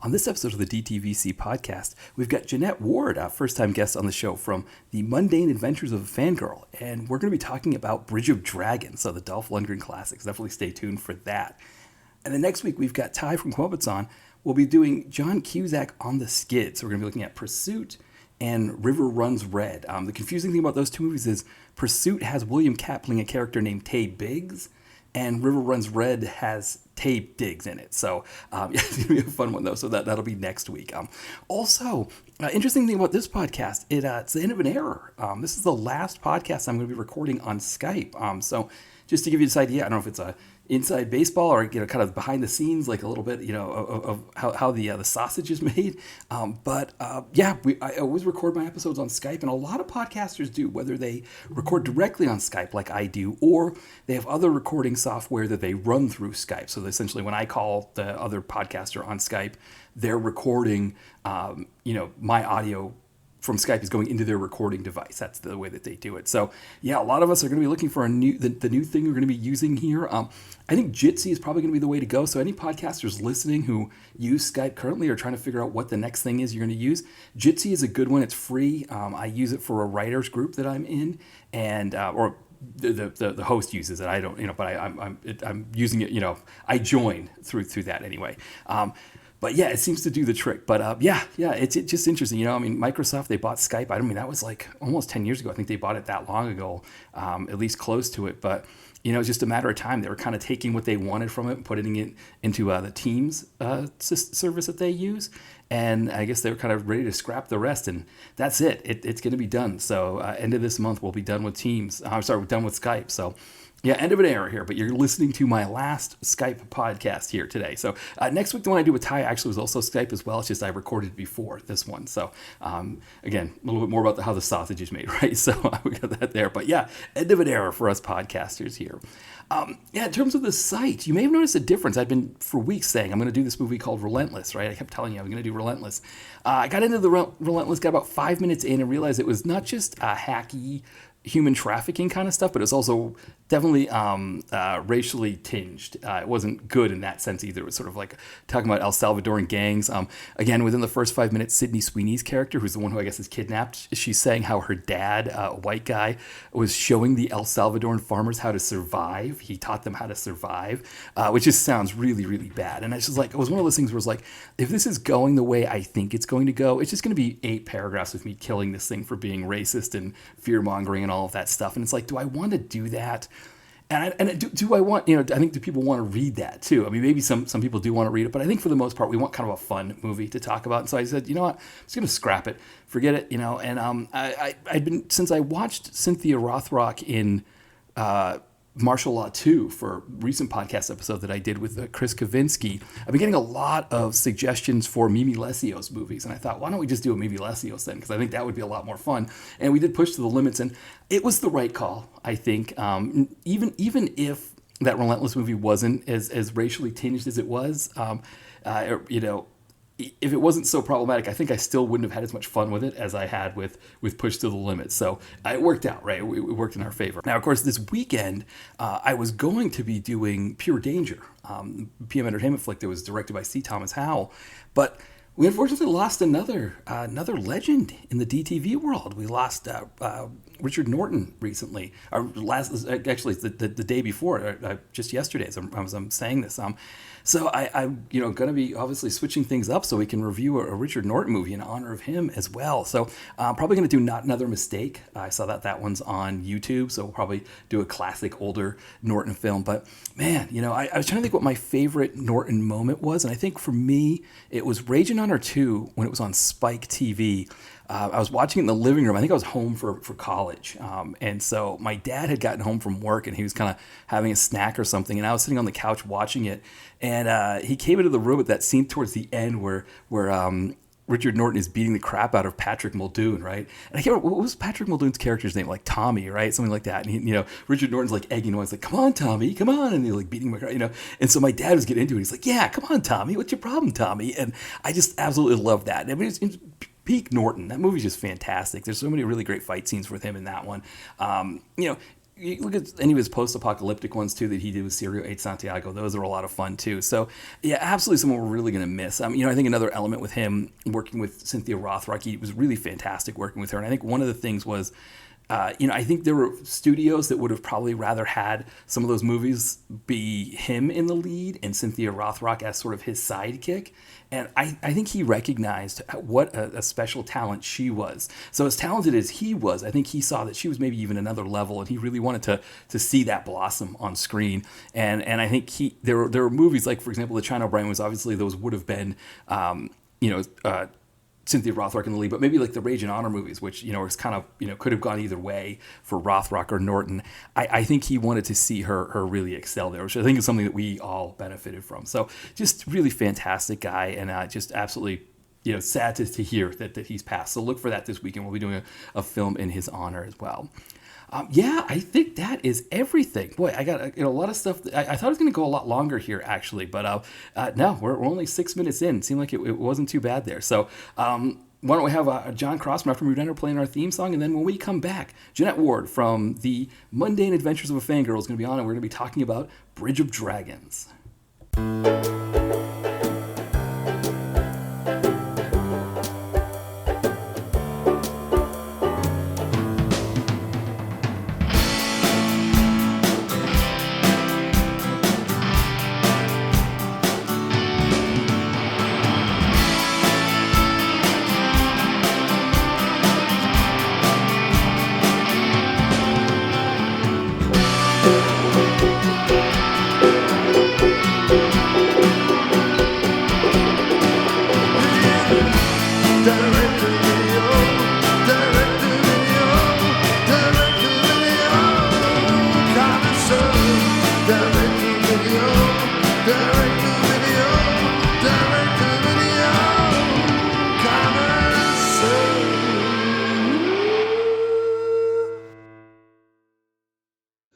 On this episode of the DTVC podcast, we've got Jeanette Ward, a first-time guest on the show from the Mundane Adventures of Fangirl, and we're going to be talking about Bridge of Dragons, so the Dolph Lundgren classics. Definitely stay tuned for that. And then next week, we've got Ty from Quobbits on. We'll be doing John Cusack on the Skid, so we're going to be looking at Pursuit and River Runs Red. The confusing thing about those two movies is Pursuit has William Katt playing a character named Taye Biggs, and River Runs Red has Taye Diggs in it. So it's going to be a fun one, though. So that'll be next week. Also, interesting thing about this podcast, it's the end of an era. This is the last podcast I'm going to be recording on Skype. So just to give you this idea, I don't know if it's a inside baseball or kind of behind the scenes, like a little bit of how the sausage is made, I always record my episodes on Skype, and a lot of podcasters do, whether they record directly on Skype like I do, or they have other recording software that they run through Skype. So essentially when I call the other podcaster on Skype, they're recording my audio from Skype is going into their recording device. That's the way that they do it. So yeah, a lot of us are going to be looking for the new thing we're going to be using here. I think Jitsi is probably going to be the way to go. So any podcasters listening who use Skype currently are trying to figure out what the next thing is you're going to use. Jitsi is a good one. It's free. I use it for a writers group that I'm in, and or the host uses it. I don't, but I'm using it. I join through that anyway. But yeah, it seems to do the trick. But it's just interesting. Microsoft, they bought Skype. That was like almost 10 years ago. I think they bought it that long ago, at least close to it. But, it's just a matter of time. They were kind of taking what they wanted from it and putting it into the Teams service that they use. And I guess they were kind of ready to scrap the rest. And that's it. It's going to be done. So end of this month, we'll be done with Teams. We're done with Skype. So yeah, end of an era here, but you're listening to my last Skype podcast here today. So next week, the one I do with Ty actually was also Skype as well. It's just I recorded before this one. So again, a little bit more about how the sausage is made, right? So we got that there. But yeah, end of an era for us podcasters here. In terms of the site, you may have noticed a difference. I've been for weeks saying I'm going to do this movie called Relentless, right? I kept telling you I'm going to do Relentless. I got into the Relentless, got about 5 minutes in and realized it was not just hacky human trafficking kind of stuff, but it's also definitely racially tinged. It wasn't good in that sense either. It was sort of like talking about El Salvadoran gangs. Again, within the first 5 minutes, Sydney Sweeney's character, who's the one who I guess is kidnapped, she's saying how her dad, a white guy, was showing the El Salvadoran farmers how to survive. He taught them how to survive, which just sounds really, really bad. And it's just like, it was one of those things where it's like, if this is going the way I think it's going to go, it's just going to be 8 paragraphs with me killing this thing for being racist and fear-mongering and all of that stuff. And it's like, do I want to do that? And do I want, I think do people want to read that too? Maybe some people do want to read it, but I think for the most part, we want kind of a fun movie to talk about. And so I said, you know what, I'm just going to scrap it, forget it, and I'd been, since I watched Cynthia Rothrock in Martial Law 2 for a recent podcast episode that I did with Chris Kavinsky, I've been getting a lot of suggestions for Mimi Lesios movies. And I thought, why don't we just do a Mimi Lesios then? Because I think that would be a lot more fun. And we did push to the limits, and it was the right call, I think. Even if that Relentless movie wasn't as racially tinged as it was, if it wasn't so problematic, I think I still wouldn't have had as much fun with it as I had with Push to the Limit. So it worked out, right? It worked in our favor. Now, of course, this weekend, I was going to be doing Pure Danger, PM Entertainment flick that was directed by C. Thomas Howell, but we unfortunately lost another legend in the DTV world. We lost Richard Norton recently. Actually, the day before, just yesterday, as I'm saying this. So I'm going to be obviously switching things up so we can review a Richard Norton movie in honor of him as well. So I'm probably going to do Not Another Mistake. I saw that one's on YouTube, so we'll probably do a classic older Norton film. But man, I was trying to think what my favorite Norton moment was, and I think for me it was Rage and Honor 2 when it was on Spike TV. I was watching it in the living room. I think I was home for college. And so my dad had gotten home from work and he was kind of having a snack or something. And I was sitting on the couch watching it. And he came into the room at that scene towards the end where Richard Norton is beating the crap out of Patrick Muldoon, right? And I can't remember, what was Patrick Muldoon's character's name? Like Tommy, right? Something like that. And he, Richard Norton's like egging him on. He's like, come on, Tommy, come on. And he's like beating him, And so my dad was getting into it. He's like, yeah, come on, Tommy. What's your problem, Tommy? And I just absolutely love that. It's peak Norton. That movie's just fantastic. There's so many really great fight scenes with him in that one. you look at any of his post-apocalyptic ones too that he did with Sirio 8 Santiago. Those are a lot of fun too. So yeah, absolutely someone we're really going to miss. I think another element with him working with Cynthia Rothrock, he was really fantastic working with her. And I think one of the things was, I think there were studios that would have probably rather had some of those movies be him in the lead and Cynthia Rothrock as sort of his sidekick. And I think he recognized what a special talent she was. So as talented as he was, I think he saw that she was maybe even another level, and he really wanted to see that blossom on screen. And I think there were movies like, for example, The China O'Brien was obviously those would have been, Cynthia Rothrock in the lead, but maybe like the Rage and Honor movies, which, was kind of, could have gone either way for Rothrock or Norton. I think he wanted to see her really excel there, which I think is something that we all benefited from. So just really fantastic guy, and just absolutely, sad to hear that he's passed. So look for that this weekend. We'll be doing a film in his honor as well. I think that is everything. Boy, I got a lot of stuff. I thought it was going to go a lot longer here, actually, but no, we're only 6 minutes in. It seemed like it wasn't too bad there. So why don't we have John Crossman after Mundane playing our theme song, and then when we come back, Jeanette Ward from the Mundane Adventures of a Fangirl is going to be on, and we're going to be talking about Bridge of Dragons.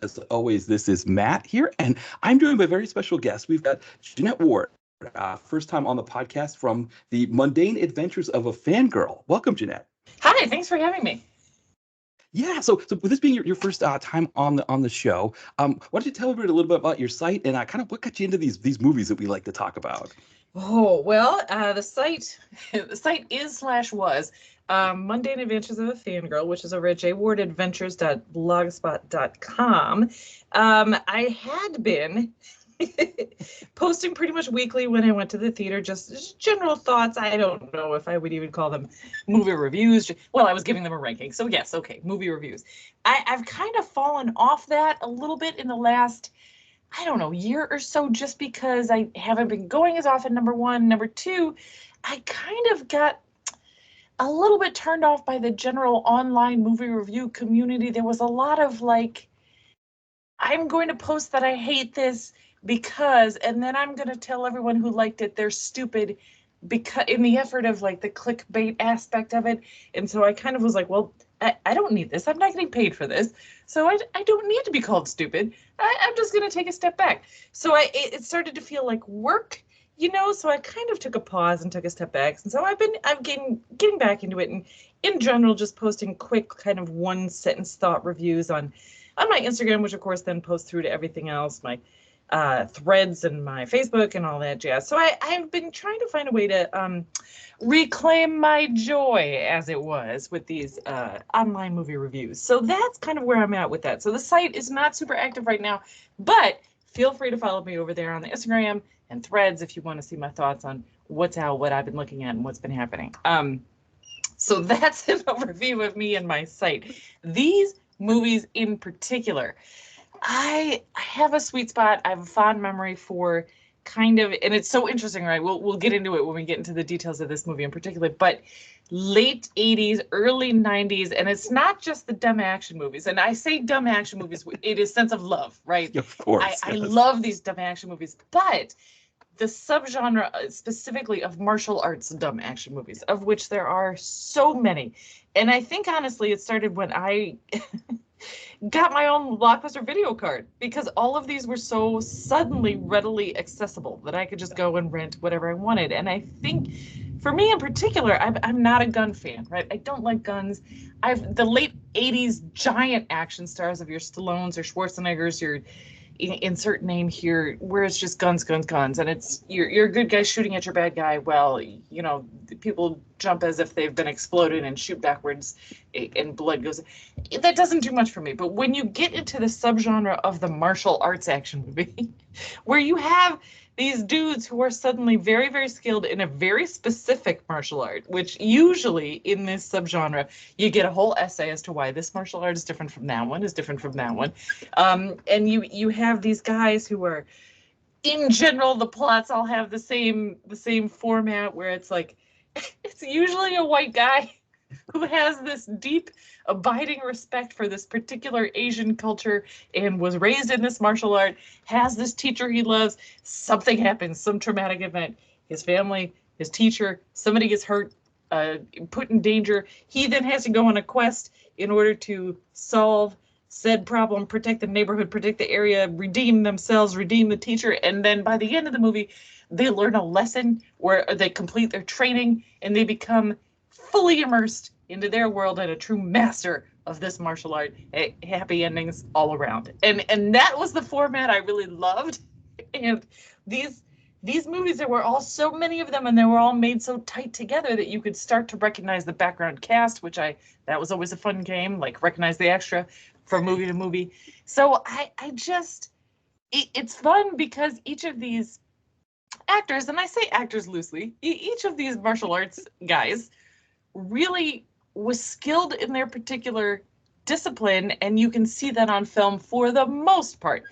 As always, this is Matt here, and I'm doing my very special guest. We've got Jeanette Ward, first time on the podcast from the Mundane Adventures of a Fangirl. Welcome, Jeanette. Hi, thanks for having me. Yeah, so with this being your first time on the show, why don't you tell everybody a little bit about your site and kind of what got you into these movies that we like to talk about? Oh, well, the site is/was Mundane Adventures of a Fangirl, which is over at jwardadventures.blogspot.com. I had been posting pretty much weekly when I went to the theater, just general thoughts. I don't know if I would even call them movie reviews. Well, I was giving them a ranking. So yes, okay, movie reviews. I've kind of fallen off that a little bit in the last, I don't know, year or so, just because I haven't been going as often, number one. Number two, I kind of got a little bit turned off by the general online movie review community. There was a lot of like, I'm going to post that I hate this because, and then I'm going to tell everyone who liked it they're stupid, because in the effort of like the clickbait aspect of it. And so I kind of was like, well, I don't need this. I'm not getting paid for this. So I don't need to be called stupid. I'm just going to take a step back. So it started to feel like work, so I kind of took a pause and took a step back. And so I'm getting back into it, and in general, just posting quick kind of one sentence thought reviews on my Instagram, which of course then posts through to everything else, my threads and my Facebook and all that jazz. So I've been trying to find a way to reclaim my joy, as it was, with these online movie reviews. So that's kind of where I'm at with that. So the site is not super active right now, but feel free to follow me over there on the Instagram and threads if you want to see my thoughts on what's out, what I've been looking at, and what's been happening. So that's an overview of me and my site. These movies in particular, I have a sweet spot. I have a fond memory for kind of, and it's so interesting, right? We'll get into it when we get into the details of this movie in particular, but late 80s, early 90s, and it's not just the dumb action movies. And I say dumb action movies, it is sense of love, right? Of course. I love these dumb action movies, but the subgenre specifically of martial arts dumb action movies, of which there are so many. And I think honestly it started when I got my own Blockbuster video card, because all of these were so suddenly readily accessible that I could just go and rent whatever I wanted. And I think for me in particular, I'm not a gun fan, right? I don't like guns. The late 80s giant action stars of your Stallones or Schwarzeneggers, your insert name here, where it's just guns, guns, guns, and it's you're a good guy shooting at your bad guy. Well, you know, people jump as if they've been exploded and shoot backwards, and blood goes. That doesn't do much for me. But when you get into the subgenre of the martial arts action movie, where you have these dudes who are suddenly very, very skilled in a very specific martial art, which usually in this subgenre, you get a whole essay as to why this martial art is different from that one, is different from that one. And you have these guys who are, in general, the plots all have the same format where it's like, it's usually a white guy who has this deep, abiding respect for this particular Asian culture and was raised in this martial art, has this teacher he loves, something happens, some traumatic event, his family, his teacher, somebody gets hurt, put in danger. He then has to go on a quest in order to solve said problem, protect the neighborhood, protect the area, redeem themselves, redeem the teacher, and then by the end of the movie, they learn a lesson where they complete their training and they become fully immersed into their world and a true master of this martial art. Happy endings all around. And that was the format I really loved. And these movies, there were all so many of them, and they were all made so tight together that you could start to recognize the background cast, which that was always a fun game, like recognize the extra from movie to movie. So it's fun because each of these actors, and I say actors loosely, each of these martial arts guys really was skilled in their particular discipline, and you can see that on film for the most part.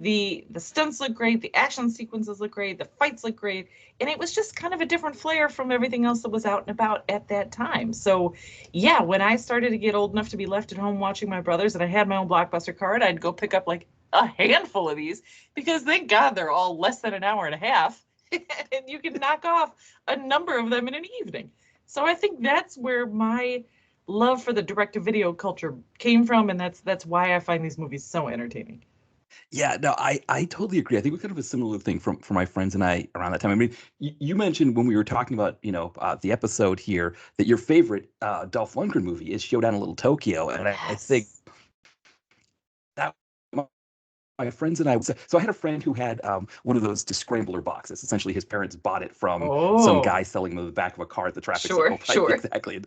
The stunts look great, the action sequences look great, the fights look great, and it was just kind of a different flair from everything else that was out and about at that time. So yeah, when I started to get old enough to be left at home watching my brothers and I had my own Blockbuster card, I'd go pick up like a handful of these because thank God they're all less than an hour and a half and you can knock off a number of them in an evening. So I think that's where my love for the direct-to-video culture came from, and that's why I find these movies so entertaining. Yeah, no, I totally agree. I think it was kind of a similar thing for my friends and I around that time. I mean, you mentioned when we were talking about, the episode here that your favorite Dolph Lundgren movie is Showdown in Little Tokyo. And I think that my friends and I, so I had a friend who had one of those descrambler boxes. Essentially, his parents bought it from some guy selling them in the back of a car at the traffic signal. Sure. Exactly.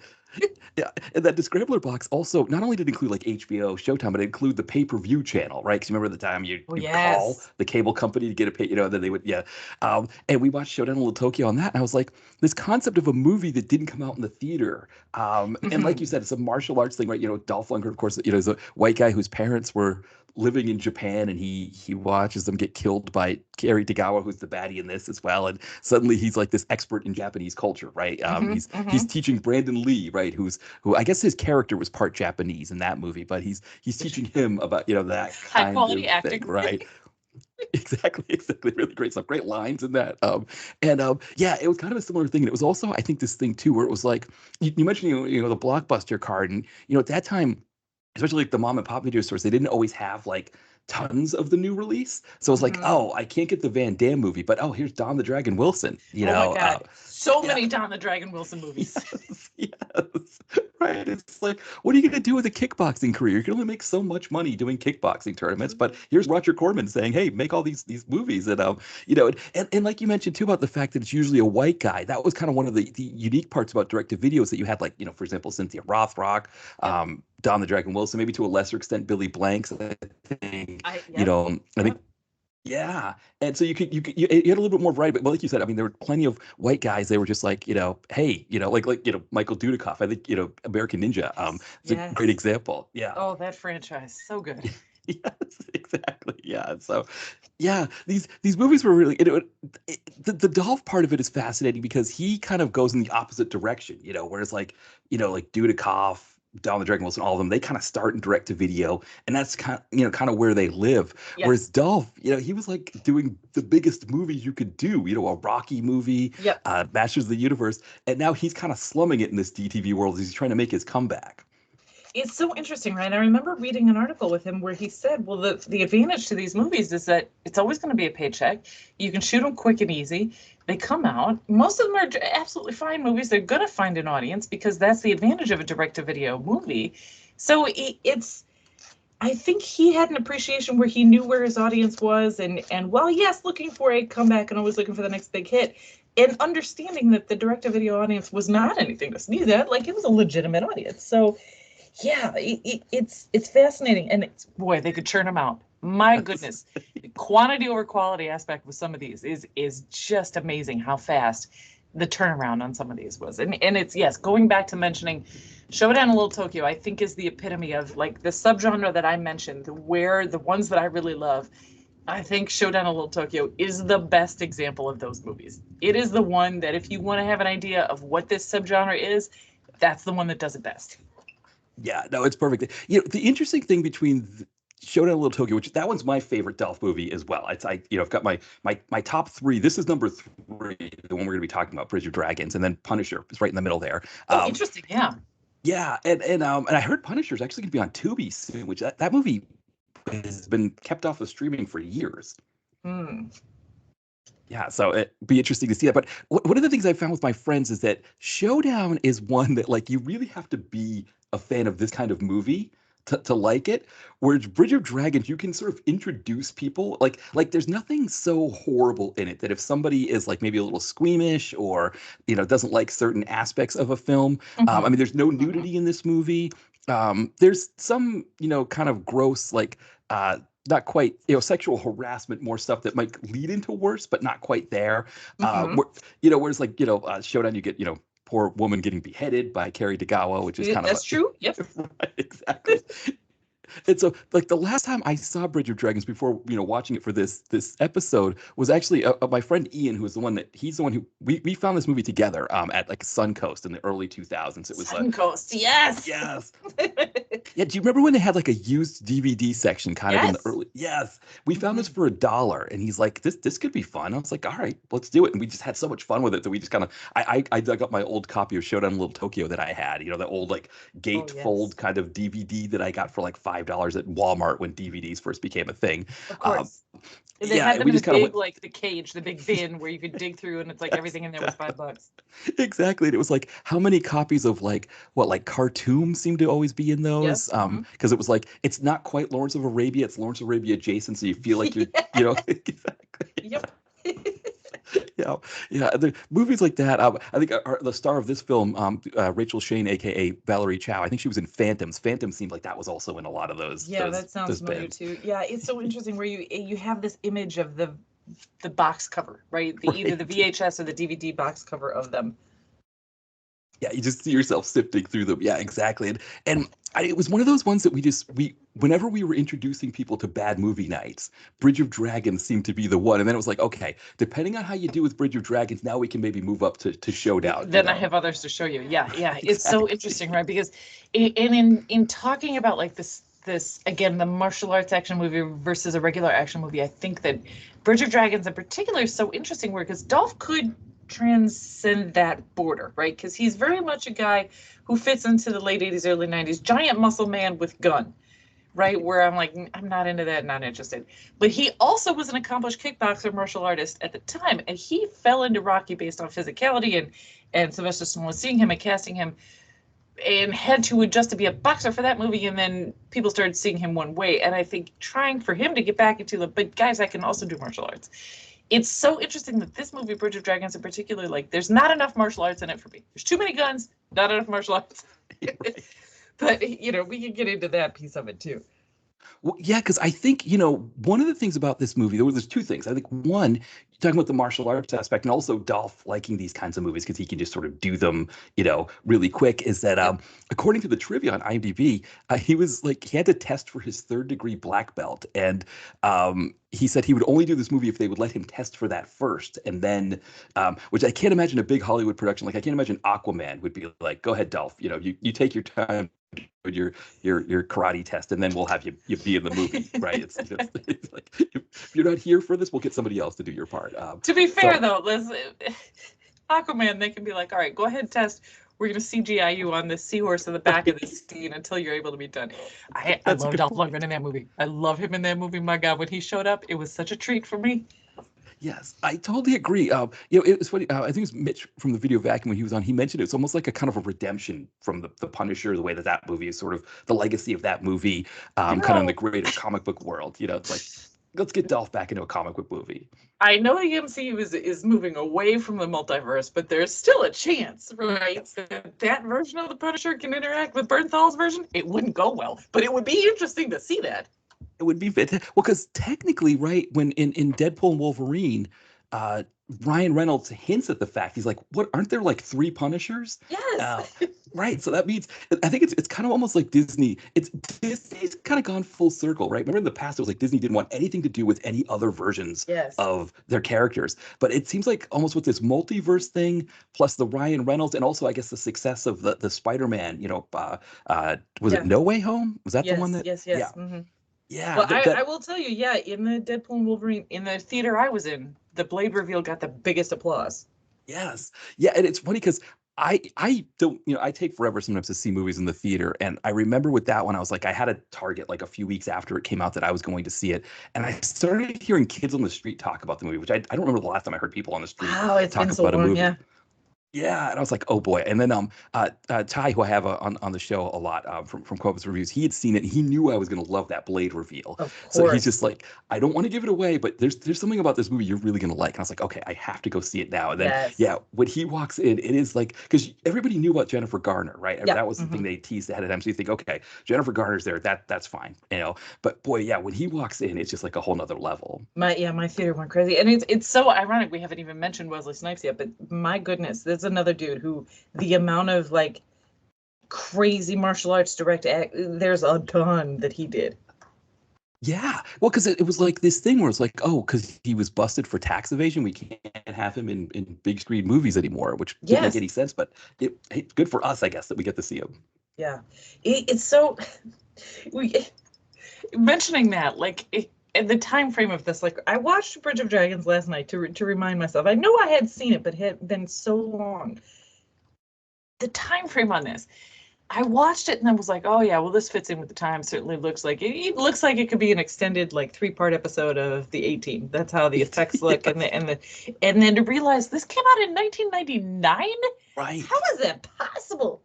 Yeah, and that descrambler box also not only did it include like HBO, Showtime, but it include the pay-per-view channel, right? Because remember the time you call the cable company to get a pay, then they would, and we watched Showdown in Little Tokyo on that, and I was like, this concept of a movie that didn't come out in the theater, and like you said, it's a martial arts thing, right? Dolph Lundgren, of course, is a white guy whose parents were living in Japan, and he watches them get killed by Cary Tagawa, who's the baddie in this as well, and suddenly he's like this expert in Japanese culture, right? He's teaching Brandon Lee, right, who I guess his character was part Japanese in that movie, but he's teaching him about that high quality acting, thing, right? Exactly, really great stuff, great lines in that, yeah, it was kind of a similar thing, and it was also, I think, this thing too where it was like you mentioned the Blockbuster card, and at that time, especially like the mom and pop video stores, they didn't always have like tons of the new release. So it's like, oh, I can't get the Van Damme movie, but here's Don the Dragon Wilson. Oh my God. So many Don the Dragon Wilson movies. Yes. Right. It's like, what are you going to do with a kickboxing career? You can only make so much money doing kickboxing tournaments, but here's Roger Corman saying, hey, make all these movies. And, and like you mentioned too about the fact that it's usually a white guy. That was kind of one of the unique parts about direct-to-video is that you had like, for example, Cynthia Rothrock, Don the Dragon Wilson, maybe to a lesser extent, Billy Blanks, I think, I think. Yeah, and so you had a little bit more variety, but like you said, I mean, there were plenty of white guys. They were just like, hey, like Michael Dudikoff. I think American Ninja. It's a great example. Yeah. Oh, that franchise, so good. Yes, exactly. Yeah. So, yeah, these movies were really. The Dolph part of it is fascinating because he kind of goes in the opposite direction. Whereas like Dudikoff, Don the Dragon Wilson, all of them, they kind of start in direct to video, and that's kind of where they live. Yes. Whereas Dolph, he was like doing the biggest movies you could do, a Rocky movie, Masters of the Universe, and now he's kind of slumming it in this DTV world as he's trying to make his comeback. It's so interesting, right? I remember reading an article with him where he said, well, the advantage to these movies is that it's always going to be a paycheck. You can shoot them quick and easy. They come out. Most of them are absolutely fine movies. They're going to find an audience because that's the advantage of a direct-to-video movie. So it's, I think he had an appreciation where he knew where his audience was, and while yes, looking for a comeback and always looking for the next big hit, and understanding that the direct-to-video audience was not anything to sneeze at, like it was a legitimate audience. So yeah, it's fascinating, and boy, they could churn them out. My goodness, quantity over quality aspect with some of these is just amazing how fast the turnaround on some of these was. And it's, yes, going back to mentioning Showdown and Little Tokyo, I think is the epitome of like the subgenre that I mentioned, where the ones that I really love. I think Showdown and Little Tokyo is the best example of those movies. It is the one that if you want to have an idea of what this subgenre is, that's the one that does it best. Yeah, no, it's perfect. You know, the interesting thing between Showdown and Little Tokyo, which that one's my favorite Dolph movie as well. I've got my top three. This is number three, the one we're going to be talking about, Bridge of Dragons, and then Punisher is right in the middle there. Interesting, yeah. Yeah, and I heard Punisher is actually going to be on Tubi soon, which that movie has been kept off of streaming for years. Yeah, so it'd be interesting to see that. But one of the things I found with my friends is that Showdown is one that like you really have to be a fan of this kind of movie to like it. Whereas Bridge of Dragons, you can sort of introduce people like there's nothing so horrible in it that if somebody is like maybe a little squeamish or doesn't like certain aspects of a film. I mean, there's no nudity in this movie. There's some kind of gross like not quite sexual harassment, more stuff that might lead into worse, but not quite there. Whereas like Showdown, you get poor woman getting beheaded by Carrie Degawa, which is kind of that's true. Yep. Right, exactly. And so, like the last time I saw Bridge of Dragons before, watching it for this episode was actually my friend Ian, who was he's the one who we found this movie together at like Suncoast in the early 2000s. It was Suncoast, yes. Yes. Yeah. Do you remember when they had like a used DVD section kind of in the early? Yes. We found this for $1, and he's like, this could be fun. I was like, all right, let's do it. And we just had so much fun with it that we just kind of I dug up my old copy of Showdown in Little Tokyo that I had, the old like gatefold kind of DVD that I got for like $5 at Walmart when DVDs first became a thing. Of course. They had them in the big, like the cage, the big bin where you could dig through, and it's like everything in there was $5. Exactly. And it was like, how many copies of like cartoons seem to always be in those? Yes. Because it was like, it's not quite Lawrence of Arabia, it's Lawrence of Arabia adjacent, so you feel like you're, exactly. Yep. Yeah. The movies like that. I think the star of this film, Rachel Shane, aka Valerie Chow. I think she was in Phantoms. Phantoms seemed like that was also in a lot of those. Yeah, that sounds familiar too. Yeah, it's so interesting where you have this image of the box cover, right? Either the VHS or the DVD box cover of them. Yeah, you just see yourself sifting through them. Yeah, exactly. And it was one of those ones that whenever we were introducing people to bad movie nights, Bridge of Dragons seemed to be the one. And then it was like, okay, depending on how you do with Bridge of Dragons, now we can maybe move up to Showdown. Then I have others to show you. Yeah. Exactly. It's so interesting, right? Because in talking about like this again, the martial arts action movie versus a regular action movie, I think that Bridge of Dragons in particular is so interesting because Dolph could transcend that border, right? Because he's very much a guy who fits into the late 80s, early 90s, giant muscle man with gun, right? Where I'm like, I'm not into that, not interested. But he also was an accomplished kickboxer, martial artist at the time, and he fell into Rocky based on physicality, and Sylvester Stallone was seeing him and casting him and had to adjust to be a boxer for that movie, and then people started seeing him one way. And I think trying for him to get back into but guys, I can also do martial arts. It's so interesting that this movie, Bridge of Dragons in particular, like there's not enough martial arts in it for me. There's too many guns, not enough martial arts. Right. But, we can get into that piece of it too. Well, yeah, because I think, one of the things about this movie, there's two things. I think one, talking about the martial arts aspect and also Dolph liking these kinds of movies because he can just sort of do them, really quick, is that according to the trivia on IMDb, he had to test for his 3rd-degree black belt. And he said he would only do this movie if they would let him test for that first. And then, which I can't imagine a big Hollywood production. Like I can't imagine Aquaman would be like, go ahead, Dolph, you take your time. Your karate test, and then we'll have you be in the movie, right? It's like if you're not here for this, we'll get somebody else to do your part. To be fair, though, Aquaman, they can be like, all right, go ahead, test. We're gonna CGI you on this seahorse in the back of this scene until you're able to be done. I love Dolph Lundgren in that movie. I love him in that movie. My God, when he showed up, it was such a treat for me. Yes, I totally agree. It was funny. I think it was Mitch from the Video Vacuum when he was on. He mentioned it's almost like a kind of a redemption from the Punisher, the way that that movie is sort of the legacy of that movie, kind of in the No. greater comic book world. It's like let's get Dolph back into a comic book movie. I know the MCU is moving away from the multiverse, but there's still a chance, right? Yes. That version of the Punisher can interact with Bernthal's version. It wouldn't go well, but it would be interesting to see that. It would be fantastic. Well, because technically, right, when in Deadpool and Wolverine, uh, Ryan Reynolds hints at the fact he's like, "What? Aren't there like three Punishers?" Uh, Yes. right. So that means I think it's kind of almost like Disney. It's Disney's kind of gone full circle, right? Remember in the past, it was like Disney didn't want anything to do with any other versions Yes. of their characters, but it seems like almost with this multiverse thing, plus the Ryan Reynolds, and also I guess the success of the Spider-Man. Was it Yeah. No Way Home? Was that the one Yes. that? Yes. Yeah. Yes. hmm Yeah. Well, That, I that will tell you, yeah, in the Deadpool and Wolverine, in the theater I was in, the Blade reveal got the biggest applause. Yes. Yeah, and it's funny because I don't, I take forever sometimes to see movies in the theater. And I remember with that one, I was like, I had a target like a few weeks after it came out that I was going to see it. And I started hearing kids on the street talk about the movie, which I don't remember the last time I heard people on the street Wow, it's talk been so about a long, movie. yeah. Yeah, and I was like, oh boy. And then Ty, who I have on the show a lot from Cobus Reviews, he had seen it. And he knew I was going to love that Blade reveal. Of So he's course. just like, I don't want to give it away, but there's something about this movie you're really going to like. And I was like, okay, I have to go see it now. And then Yes. yeah, when he walks in, it is like because everybody knew about Jennifer Garner, right? Yeah. That was the thing they teased ahead of time. So you think, okay, Jennifer Garner's there, that's fine. But boy, yeah, when he walks in, it's just like a whole nother level. My theater went crazy, and it's so ironic. We haven't even mentioned Wesley Snipes yet, but my goodness, there's another dude who the amount of like crazy martial arts there's a ton that he did. Yeah, well, because it was like this thing where it's like, oh, because he was busted for tax evasion, we can't have him in big screen movies anymore, which didn't make Yes. any sense. But it's good for us, I guess, that we get to see him. Yeah, it's so we mentioning that in the time frame of this, like I watched Bridge of Dragons last night to remind myself. I know I had seen it, but it had been so long. The time frame on this, I watched it and I was like, oh yeah, well this fits in with the time. Certainly looks like it looks like it could be an extended like 3-part episode of the A-Team. That's how the effects look. Yes. And then to realize this came out in 1999. Right. How is that possible?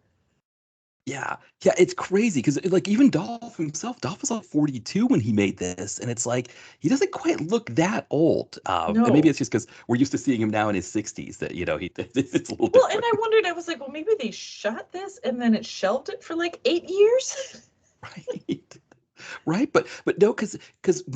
Yeah, it's crazy because like even Dolph himself, Dolph was like 42 when he made this, and it's like he doesn't quite look that old. And maybe No. it's just because we're used to seeing him now in his 60s that he it's a little Well, different. and I wondered, I was like, well, maybe they shot this and then it shelved it for like 8 years. Right. Right, but no, because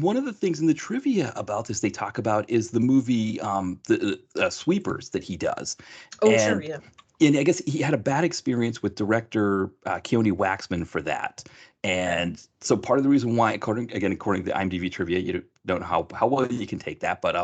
one of the things in the trivia about this they talk about is the movie the Sweepers that he does. Oh, and sure, yeah. and I guess he had a bad experience with director Keone Waxman for that. And so part of the reason why, according to the IMDb trivia, you don't know how well you can take that, but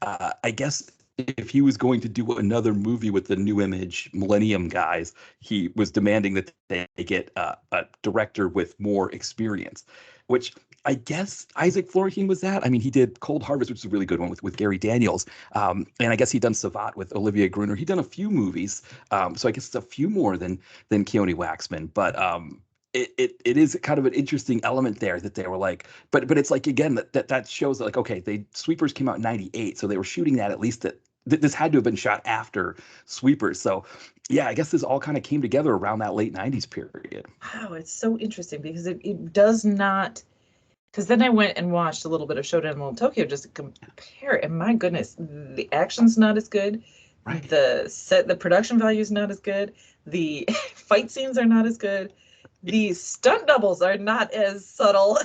I guess if he was going to do another movie with the New Image Millennium guys, he was demanding that they get a director with more experience, which I guess Isaac Florentine was that. I mean, he did Cold Harvest, which is a really good one with Gary Daniels. And I guess he'd done Savat with Olivia Gruner. He'd done a few movies. So I guess it's a few more than Keone Waxman. But it is kind of an interesting element there that they were like, but it's like, again, that shows that like, okay, Sweepers came out in 98. So they were shooting that at least that this had to have been shot after Sweepers. So yeah, I guess this all kind of came together around that late 90s period. Wow, it's so interesting because it does not. Because then I went and watched a little bit of Showdown in Little Tokyo just to compare, and my goodness, the action's not as good. Right. The production value is not as good. The fight scenes are not as good. The stunt doubles are not as subtle.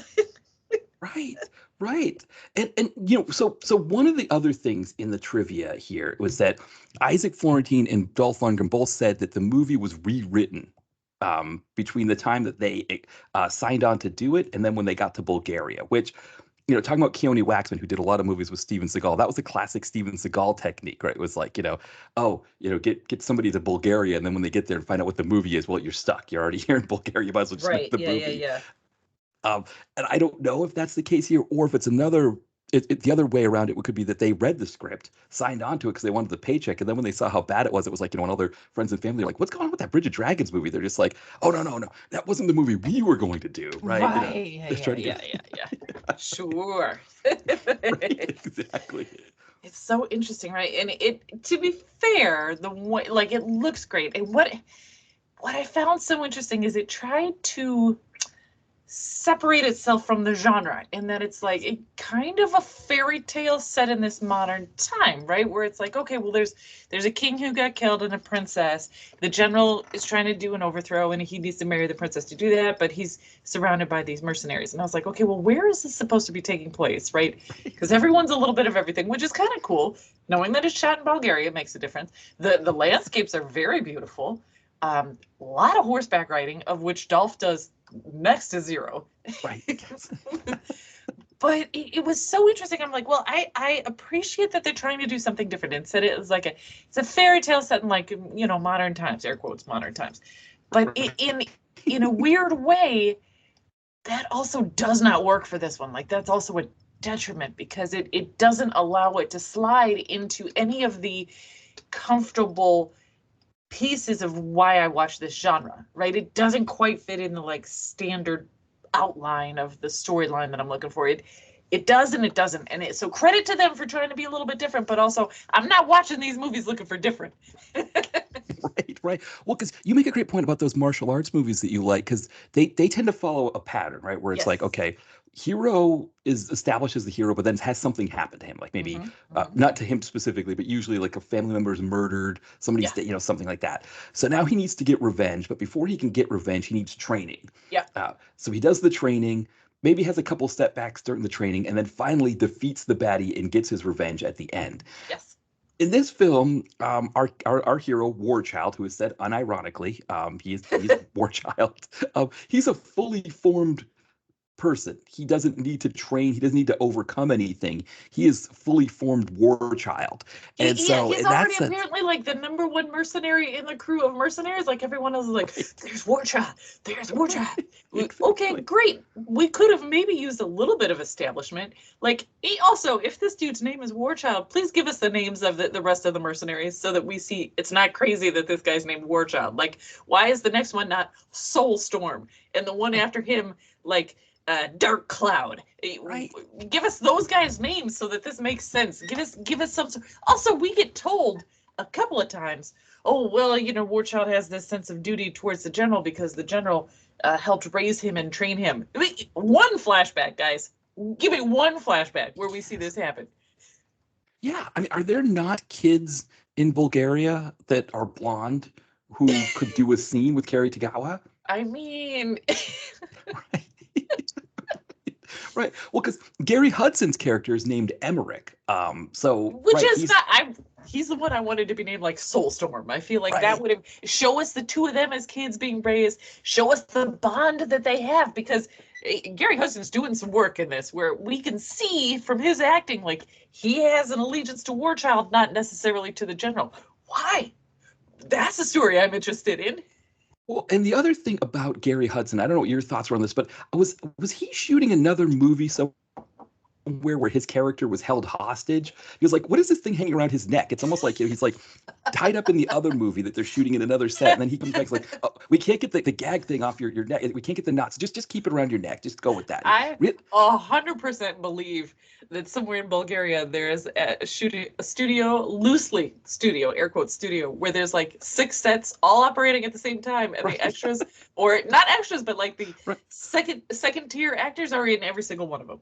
Right. And so one of the other things in the trivia here was that Isaac Florentine and Dolph Lundgren both said that the movie was rewritten between the time that they signed on to do it and then when they got to Bulgaria, which, talking about Keone Waxman, who did a lot of movies with Steven Seagal, that was the classic Steven Seagal technique, right? It was like, get somebody to Bulgaria, and then when they get there and find out what the movie is, well, you're stuck. You're already here in Bulgaria. You might as well just make the movie. Yeah. And I don't know if that's the case here or if it's the other way around. It could be that they read the script, signed on to it because they wanted the paycheck, and then when they saw how bad it was like, and all their friends and family are like, "What's going on with that Bridge of Dragons movie?" They're just like, "Oh no, that wasn't the movie we were going to do, right?" Yeah. Sure. Right, exactly. It's so interesting, right? And it, to be fair, the way, like, it looks great. And what I found so interesting is it tried to separate itself from the genre, in that it's like a kind of a fairy tale set in this modern time, right? Where it's like, okay, well, there's a king who got killed and a princess. The general is trying to do an overthrow and he needs to marry the princess to do that, but he's surrounded by these mercenaries. And I was like, okay, well, where is this supposed to be taking place, right? Because everyone's a little bit of everything, which is kind of cool. Knowing that it's shot in Bulgaria makes a difference. The landscapes are very beautiful. A lot of horseback riding, of which Dolph does next to zero. Right. But it was so interesting. I'm like, well, I appreciate that they're trying to do something different. Instead, it was like it's a fairy tale set in, like, modern times, air quotes, modern times. But in a weird way, that also does not work for this one. Like, that's also a detriment, because it doesn't allow it to slide into any of the comfortable pieces of why I watch this genre, right? It doesn't quite fit in the, like, standard outline of the storyline that I'm looking for. It does and it doesn't. And so credit to them for trying to be a little bit different, but also I'm not watching these movies looking for different. Right. Well, because you make a great point about those martial arts movies that you like, because they tend to follow a pattern, right? Where it's Yes. like, okay, hero is established as the hero, but then has something happen to him, like maybe Mhm. not to him specifically, but usually like a family member is murdered, somebody's, something like that. So now he needs to get revenge, but before he can get revenge, he needs training. Yeah. So he does the training, maybe has a couple setbacks during the training, and then finally defeats the baddie and gets his revenge at the end. Yes. In this film, our hero, War Child, who is said unironically, he's War Child. He's a fully formed person. He doesn't need to train. He doesn't need to overcome anything. He is fully formed war child. And He's already apparently like the #1 mercenary in the crew of mercenaries. Like, everyone else is like, there's War Child. There's War Child. Exactly. Okay, great. We could have maybe used a little bit of establishment. Like, also, if this dude's name is War Child, please give us the names of the rest of the mercenaries so that we see it's not crazy that this guy's named War Child. Like, why is the next one not Soulstorm? And the one after him, like, Dark Cloud. Right. Give us those guys' names so that this makes sense. Give us some. Also, we get told a couple of times, oh, well, War Child has this sense of duty towards the general because the general helped raise him and train him. I mean, one flashback, guys. Give me one flashback where we see this happen. Yeah, I mean, are there not kids in Bulgaria that are blonde who could do a scene with Kerry Tagawa? I mean, Right. Right. Well, because Gary Hudson's character is named Emmerich. Which is not. He's the one I wanted to be named, like, Soulstorm. I feel like that would have show us the two of them as kids being raised. Show us the bond that they have, because Gary Hudson's doing some work in this where we can see from his acting, like, he has an allegiance to War Child, not necessarily to the general. Why? That's a story I'm interested in. Well, and the other thing about Gary Hudson, I don't know what your thoughts were on this, but was he shooting another movie somewhere where his character was held hostage? He was like, what is this thing hanging around his neck? It's almost like he's like tied up in the other movie that they're shooting in another set, and then he comes back like, oh, we can't get the gag thing off your neck. We can't get the knots. Just keep it around your neck. Just go with that. I 100% believe that somewhere in Bulgaria there is a studio, air quotes studio, where there's like 6 sets all operating at the same time, and the extras, or not extras, but like the second tier actors are in every single one of them.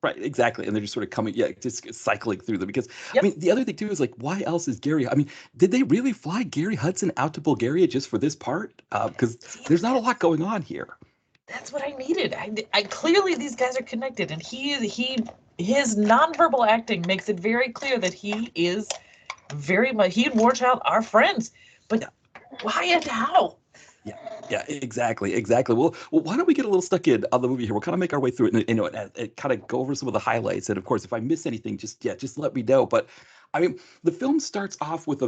Right, exactly. And they're just sort of coming, just cycling through them. Because, I mean, the other thing, too, is like, why else is I mean, did they really fly Gary Hudson out to Bulgaria just for this part? Because there's not a lot going on here. That's what I needed. I clearly, these guys are connected, and his nonverbal acting makes it very clear that he is very much, he and War Child are friends. But why and how? Yeah, exactly. Well, why don't we get a little stuck in on the movie here? We'll kind of make our way through it and kind of go over some of the highlights. And of course, if I miss anything, just let me know. But I mean, the film starts off with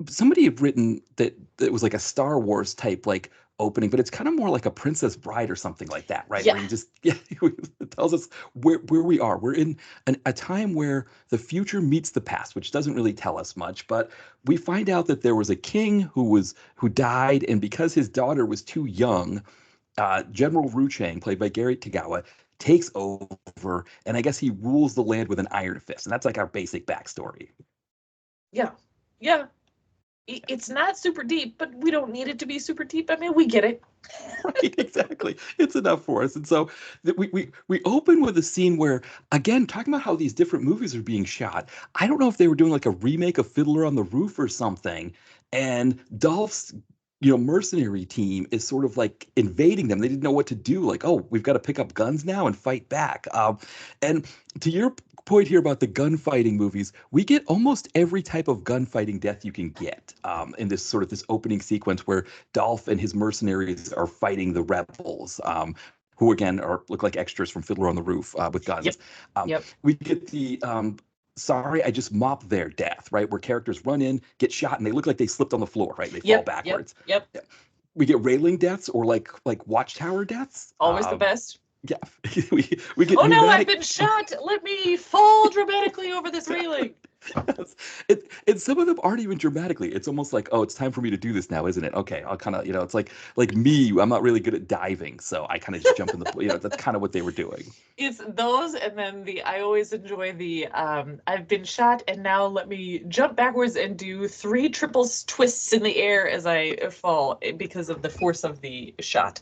somebody had written that it was like a Star Wars type like opening, but it's kind of more like a Princess Bride or something like that, right? Yeah. Where it tells us where we are. We're in a time where the future meets the past, which doesn't really tell us much, but we find out that there was a king who died, and because his daughter was too young, General Ruchang, played by Gary Tagawa, takes over, and I guess he rules the land with an iron fist. And that's like our basic backstory. Yeah. Yeah. It's not super deep, but we don't need it to be super deep. I mean, we get it. Right, exactly. It's enough for us. And so we open with a scene where, again, talking about how these different movies are being shot. I don't know if they were doing like a remake of Fiddler on the Roof or something. And Dolph's mercenary team is sort of like invading them. They didn't know what to do. Like, oh, we've got to pick up guns now and fight back. And to your point here about the gunfighting movies, we get almost every type of gunfighting death you can get in this opening sequence where Dolph and his mercenaries are fighting the rebels. Who again look like extras from Fiddler on the Roof with guns. Yep. Yep. We get the sorry, I just mopped their death, right? Where characters run in, get shot, and they look like they slipped on the floor, right? They fall backwards. Yep. We get railing deaths or like watchtower deaths. Always the best. Yeah. we get oh no, I've been shot. Let me fall dramatically over this railing. Yes. And some of them aren't even dramatically. It's almost like, oh, it's time for me to do this now, isn't it? Okay, I'll kind of, it's like me. I'm not really good at diving, so I kind of just jump in the, that's kind of what they were doing. It's those, and then I always enjoy the, I've been shot, and now let me jump backwards and do 3 triple twists in the air as I fall because of the force of the shot.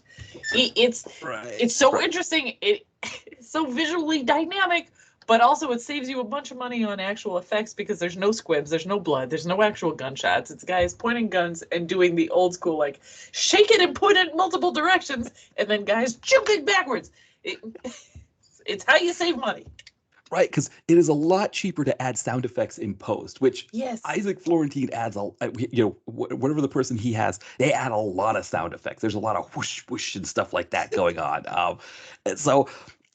It's so interesting. It's so visually dynamic. But also it saves you a bunch of money on actual effects because there's no squibs, there's no blood, there's no actual gunshots. It's guys pointing guns and doing the old school, like, shake it and point it in multiple directions, and then guys jumping backwards. It's how you save money. Right, because it is a lot cheaper to add sound effects in post, which Isaac Florentine adds, whatever the person he has, they add a lot of sound effects. There's a lot of whoosh, whoosh and stuff like that going on. And so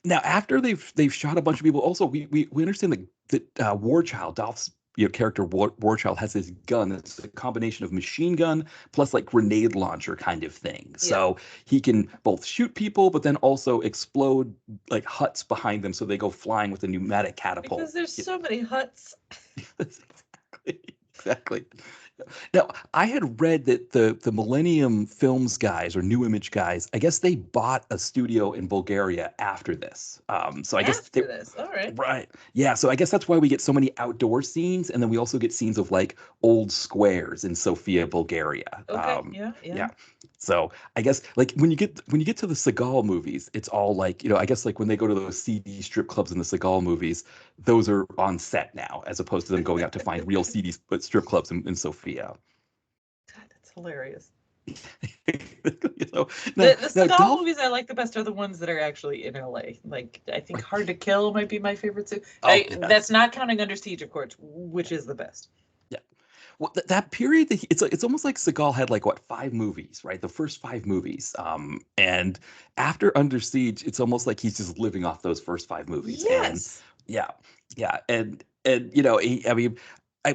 now, after they've shot a bunch of people, also we understand that War Child, Dolph's character War Child, has this gun. It's a combination of machine gun plus like grenade launcher kind of thing. Yeah. So he can both shoot people, but then also explode like huts behind them, so they go flying with a pneumatic catapult. Because there's so many huts. Exactly. Now, I had read that the Millennium Films guys or New Image guys, I guess they bought a studio in Bulgaria after this. So I guess this, all right. Right. Yeah. So I guess that's why we get so many outdoor scenes, and then we also get scenes of like old squares in Sofia, Bulgaria. Okay. Yeah. So I guess like when you get to the Seagal movies, it's all like, I guess like when they go to those CD strip clubs in the Seagal movies, those are on set now, as opposed to them going out to find real CD strip clubs in Sofia. God, that's hilarious. The Seagal movies I like the best are the ones that are actually in LA. Like, I think Hard to Kill might be my favorite too. That's not counting Under Siege, of course, which is the best. Yeah. Well, that period, it's almost like Seagal had like 5 movies, right? The first 5 movies, and after Under Siege, it's almost like he's just living off those first 5 movies. Yes. And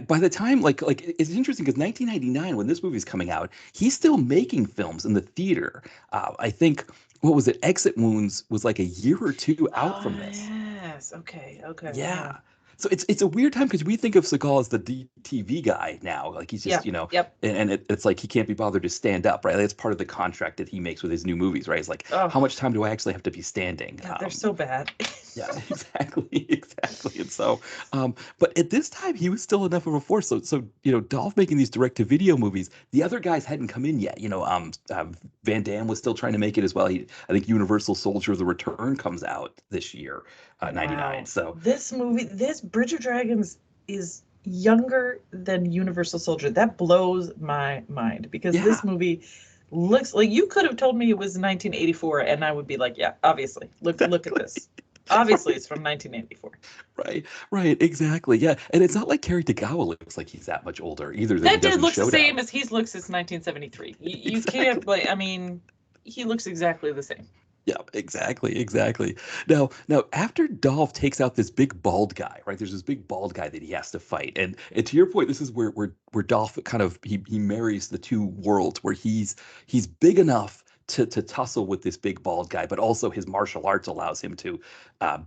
by the time like it's interesting because 1999, when this movie's coming out, he's still making films in the theater. I think what was it? Exit Wounds was like a year or 2 out from this. Yes. Okay. Yeah. So it's a weird time because we think of Seagal as the DTV guy now. Like he's just, and it's like he can't be bothered to stand up, right? That's part of the contract that he makes with his new movies, right? It's like, how much time do I actually have to be standing? God, they're so bad. Yeah, exactly. And so, but at this time, he was still enough of a force. So Dolph making these direct-to-video movies, the other guys hadn't come in yet. Van Damme was still trying to make it as well. I think Universal Soldier of the Return comes out this year, 99. Wow. So this Bridge of Dragons is younger than Universal Soldier. That blows my mind because this movie looks like, you could have told me it was 1984 and I would be like, yeah, obviously. Look at this. Obviously, it's from 1984. Right, exactly. Yeah, and it's not like Cary Tagawa looks like he's that much older either. That dude looks the same as he looks since 1973. You can't, I mean, he looks exactly the same. Yeah, exactly. Now, after Dolph takes out this big bald guy, right? There's this big bald guy that he has to fight, and to your point, this is where Dolph kind of he marries the two worlds, where he's big enough to tussle with this big bald guy, but also his martial arts allows him to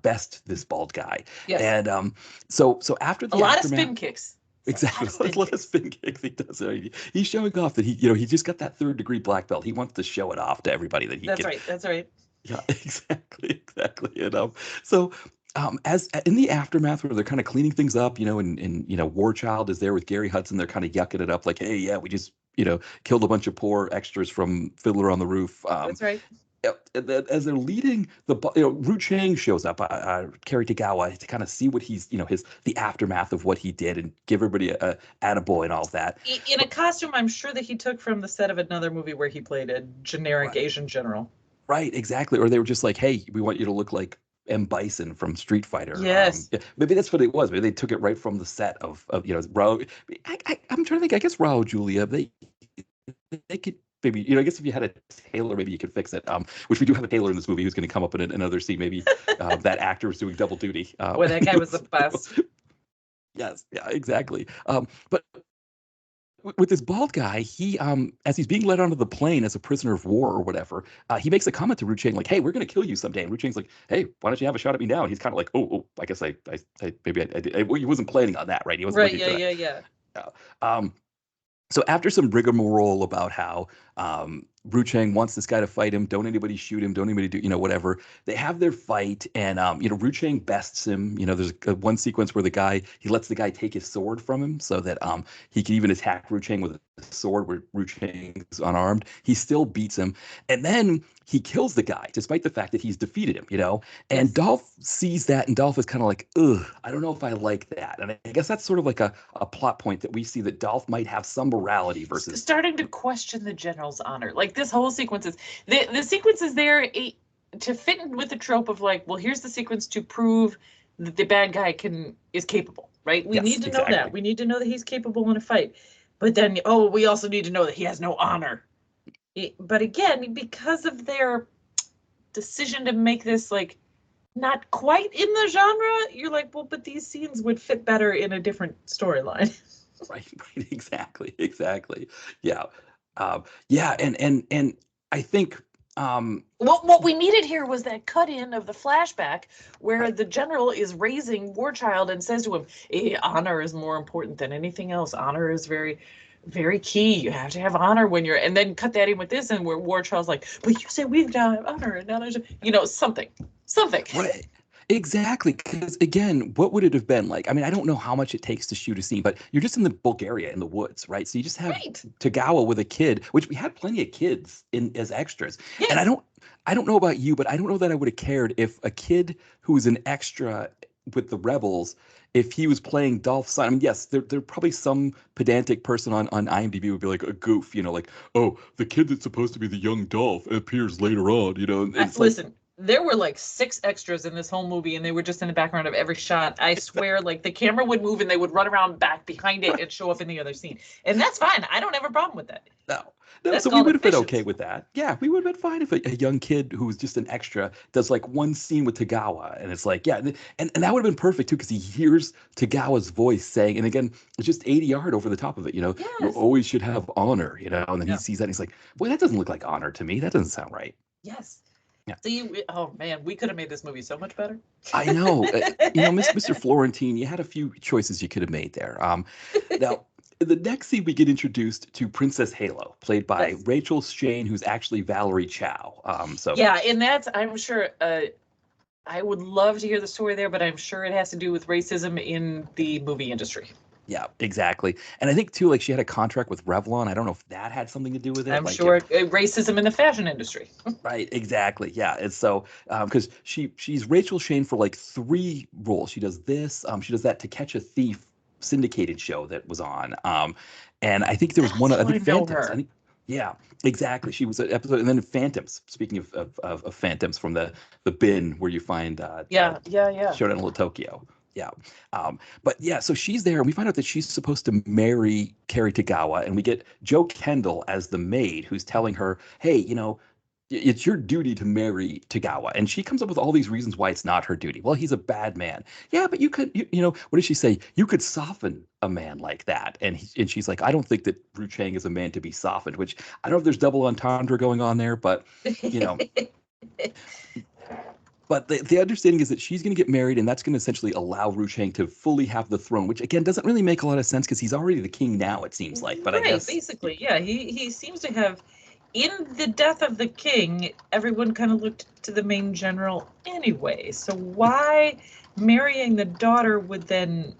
best this bald guy. Yes. And so after the a lot of spin kicks. Exactly. A lot of spin kicks he does. He's showing off that he just got that 3rd degree black belt. He wants to show it off to everybody that he That's right. Yeah, exactly. And so as in the aftermath where they're kind of cleaning things up, and War Child is there with Gary Hudson, they're kind of yucking it up, like, hey, yeah, we just killed a bunch of poor extras from Fiddler on the Roof. That's right. And then as they're leading Ru Chang shows up, Kerry Tagawa, to kind of see what he's, the aftermath of what he did and give everybody a attaboy and all of that. In a costume, I'm sure that he took from the set of another movie where he played a generic Right. Asian general. Right, exactly. Or they were just like, hey, we want you to look like M. Bison from Street Fighter. Yes. Yeah, maybe that's what it was. Maybe they took it right from the set of Raul. I'm trying to think. I guess Raul Julia, they could maybe, I guess if you had a tailor, maybe you could fix it. Which we do have a tailor in this movie who's going to come up in another scene. Maybe that actor was doing double duty. Boy, that guy was the best. Yes, yeah, exactly. But with this bald guy, he as he's being led onto the plane as a prisoner of war or whatever, he makes a comment to Ru Chang like, "Hey, we're gonna kill you someday." And Ru Chang's like, "Hey, why don't you have a shot at me now?" And he's kind of like, "Oh, I guess I maybe I did." He wasn't planning on that, right? He wasn't Right, looking for that. yeah. Yeah. So after some rigmarole about how Ru Chang wants this guy to fight him, don't anybody shoot him, don't anybody do, whatever. They have their fight, and Ru Chang bests him. There's one sequence where he lets the guy take his sword from him so that he can even attack Ru Chang with a sword where Ru Chang's unarmed. He still beats him, and then he kills the guy despite the fact that he's defeated him. And Yes. Dolph sees that, and Dolph is kind of like, ugh, I don't know if I like that. And I guess that's sort of like a plot point that we see that Dolph might have some morality versus Starting to question the general's honor. Like this whole sequence is the sequence is there to fit in with the trope of like, well, here's the sequence to prove that the bad guy is capable, right? We Yes, need to exactly. know that. We need to know that he's capable in a fight. But then, we also need to know that he has no honor. But again, because of their decision to make this like not quite in the genre, you're like, well, but these scenes would fit better in a different storyline. Right, exactly. Yeah. Yeah, and I think What we needed here was that cut in of the flashback where right. the general is raising War Child and says to him, honor is more important than anything else. Honor is very, very key. You have to have honor when you're, and then cut that in with this, and where War Child's like, but you say we've got honor, and now there's, something. Right. Exactly. Because again, what would it have been like? I mean, I don't know how much it takes to shoot a scene, but you're just in the Bulgaria in the woods, right? So you just have Right. Tagawa with a kid, which we had plenty of kids in as extras. Yes. And I don't know about you, but I don't know that I would have cared if a kid who was an extra with the rebels, if he was playing Dolph's son. I mean, yes, there probably some pedantic person on IMDb would be like a goof, like, oh, the kid that's supposed to be the young Dolph appears later on, and it's Listen, there were like 6 extras in this whole movie, and they were just in the background of every shot. I swear, like the camera would move and they would run around back behind it and show up in the other scene. And that's fine. I don't have a problem with that. No. That's So we called would have been efficiency. okay with that. Yeah, we would have been fine if a young kid who was just an extra does like one scene with Tagawa, and it's like, yeah, and that would have been perfect too, because he hears Tagawa's voice saying, and again, it's just 80 yard over the top of it, you Yes. always should have honor, and then Yeah. he sees that and he's like, boy, that doesn't look like honor to me. That doesn't sound right. Yes. Yeah. See, oh man, we could have made this movie so much better. I know. Mr. Florentine, you had a few choices you could have made there. Now, the next scene we get introduced to Princess Halo, played by Yes. Rachel Shane, who's actually Valerie Chow. Yeah, and that's, I'm sure, I would love to hear the story there, but I'm sure it has to do with racism in the movie industry. Yeah, exactly. And I think too, like she had a contract with Revlon. I don't know if that had something to do with it. I'm like sure racism in the fashion industry. Right, exactly. Yeah. And so because she's Rachel Shane for like 3 roles. She does this, she does that To Catch a Thief syndicated show that was on. And I think there was one, I think I know Phantoms. her. I think, yeah, exactly. She was an episode, and then Phantoms. Speaking of Phantoms from the bin where you find Yeah. Showdown in Little Tokyo. Yeah. But yeah, so she's there, and we find out that she's supposed to marry Kerry Tagawa, and we get Joe Kendall as the maid who's telling her, hey, it's your duty to marry Tagawa. And she comes up with all these reasons why it's not her duty. Well, he's a bad man. Yeah, but you could, what does she say? You could soften a man like that. And she's like, I don't think that Ru Chang is a man to be softened, which I don't know if there's double entendre going on there, but, But the understanding is that she's going to get married, and that's going to essentially allow Ru Chang to fully have the throne, which again doesn't really make a lot of sense because he's already the king now, it seems like. But right, I guess basically, yeah, he seems to have in the death of the king, everyone kind of looked to the main general anyway. So why marrying the daughter would then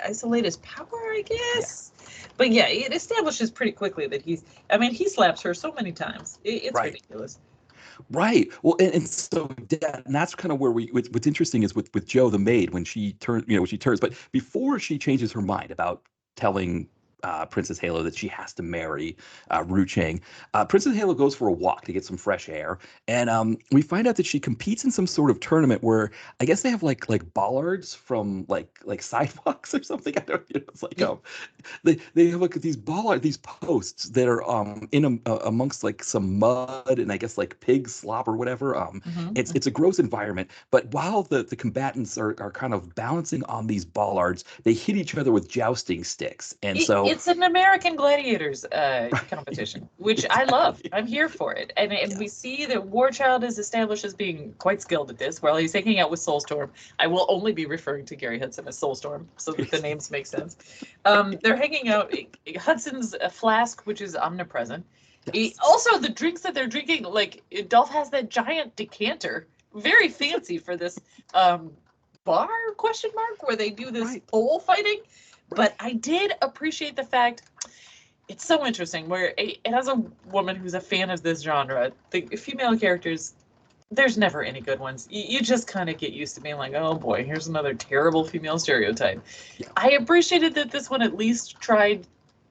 isolate his power, I guess? Yeah. But yeah, it establishes pretty quickly that he slaps her so many times. It's right. Ridiculous. Right. Well, and so and that's kind of where what's interesting is with Jo the maid when she turns, but before she changes her mind about telling Princess Halo that she has to marry Ru Chang. Princess Halo goes for a walk to get some fresh air, and we find out that she competes in some sort of tournament where I guess they have like bollards from like sidewalks or something. I don't know. It's like they have like these posts that are amongst like some mud and I guess like pig slop or whatever. It's a gross environment, but while the combatants are kind of balancing on these bollards, they hit each other with jousting sticks, and so it's an American Gladiators competition, which I love. I'm here for it. And we see that Warchild is established as being quite skilled at this. While he's hanging out with Soulstorm, I will only be referring to Gary Hudson as Soulstorm so that the names make sense. They're hanging out. Hudson's a flask, which is omnipresent. Yes. Also, the drinks that they're drinking, like Dolph has that giant decanter, very fancy for this bar, question mark, where they do this pole fighting. But I did appreciate the fact, it's so interesting, where as a woman who's a fan of this genre, the female characters, there's never any good ones. You just kind of get used to being like, oh boy, here's another terrible female stereotype. Yeah. I appreciated that this one at least tried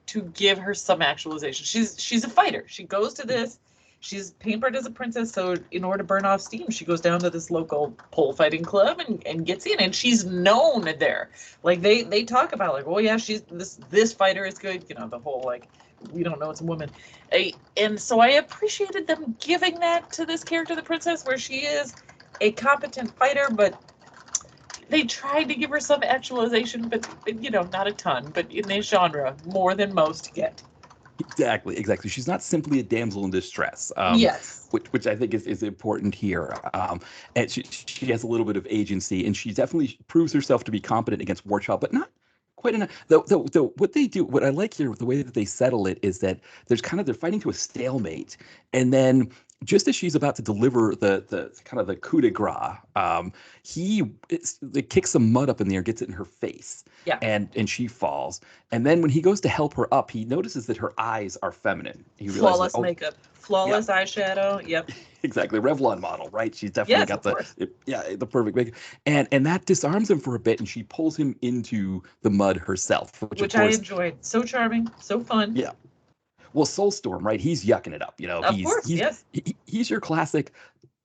to give her some actualization. She's a fighter. She goes to this. She's pampered as a princess, so in order to burn off steam, she goes down to this local pole fighting club and gets in, and she's known there. Like they talk about like, oh yeah, she's this fighter is good. The whole like, we don't know it's a woman. And so I appreciated them giving that to this character, the princess, where she is a competent fighter, but they tried to give her some actualization, but not a ton. But in this genre, more than most get. Exactly. She's not simply a damsel in distress. Yes. Which I think is important here. And she has a little bit of agency, and she definitely proves herself to be competent against Warchild, but not quite enough. Though what they do, what I like here, the way that they settle it is that they're fighting to a stalemate, and then just as she's about to deliver the kind of the coup de grace, he kicks some mud up in the air, gets it in her face, and she falls. And then when he goes to help her up, he notices that her eyes are feminine. He flawless makeup, flawless eyeshadow. Yep. Exactly, Revlon model, right? She's definitely got the perfect makeup, and that disarms him for a bit, and she pulls him into the mud herself, which I enjoyed. So charming, so fun. Yeah. Well, Soulstorm, right? He's yucking it up, Of course, yes. He's your classic,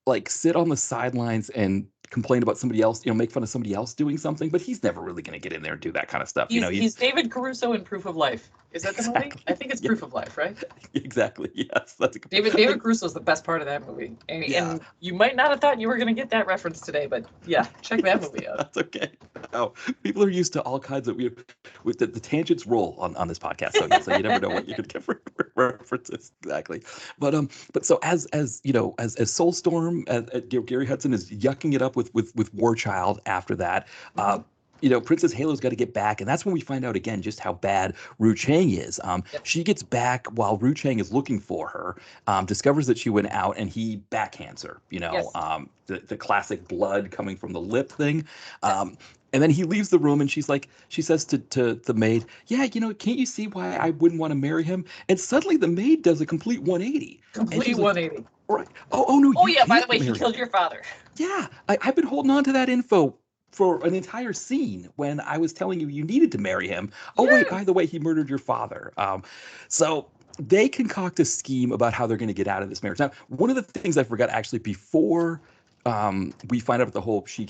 like, sit on the sidelines and complain about somebody else, make fun of somebody else doing something, but he's never really going to get in there and do that kind of stuff. He's David Caruso in Proof of Life. Is that the movie? I think it's Proof of Life, right? Exactly. Yes, that's a good David Caruso is the best part of that movie, and you might not have thought you were going to get that reference today, but check that movie out. That's okay. Oh, people are used to all kinds of with the tangents roll on this podcast, so you never know what you could get for references exactly. But so as Soulstorm, Gary Hudson is yucking it up with Warchild after that. Princess Halo's got to get back, and that's when we find out again just how bad Ru Chang is. She gets back while Ru Chang is looking for her, discovers that she went out, and he backhands her. The classic blood coming from the lip thing. And then he leaves the room, and she says to the maid, can't you see why I wouldn't want to marry him? And suddenly the maid does a complete 180. Complete 180. Right. Oh no. Oh yeah. By the way, he killed your father. Yeah, I've been holding on to that info for an entire scene when I was telling you needed to marry him. Oh, wait, by the way, he murdered your father. So they concoct a scheme about how they're going to get out of this marriage. Now, one of the things I forgot actually before we find out the whole she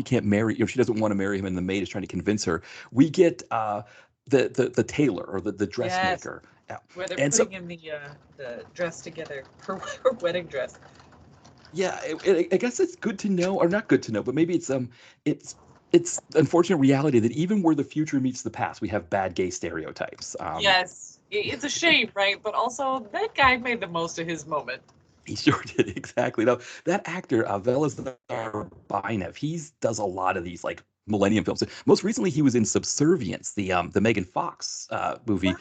can't marry, she doesn't want to marry him and the maid is trying to convince her, we get the tailor or the dressmaker. Yes. Where they're putting in the dress together, her wedding dress. Yeah, I guess it's good to know, or not good to know, but maybe it's unfortunate reality that even where the future meets the past, we have bad gay stereotypes. Yes, it's a shame, right? But also, that guy made the most of his moment. He sure did, exactly. Now, that actor, Velazar Bainev, he does a lot of these like Millennium films. Most recently, he was in Subservience, the Megan Fox movie.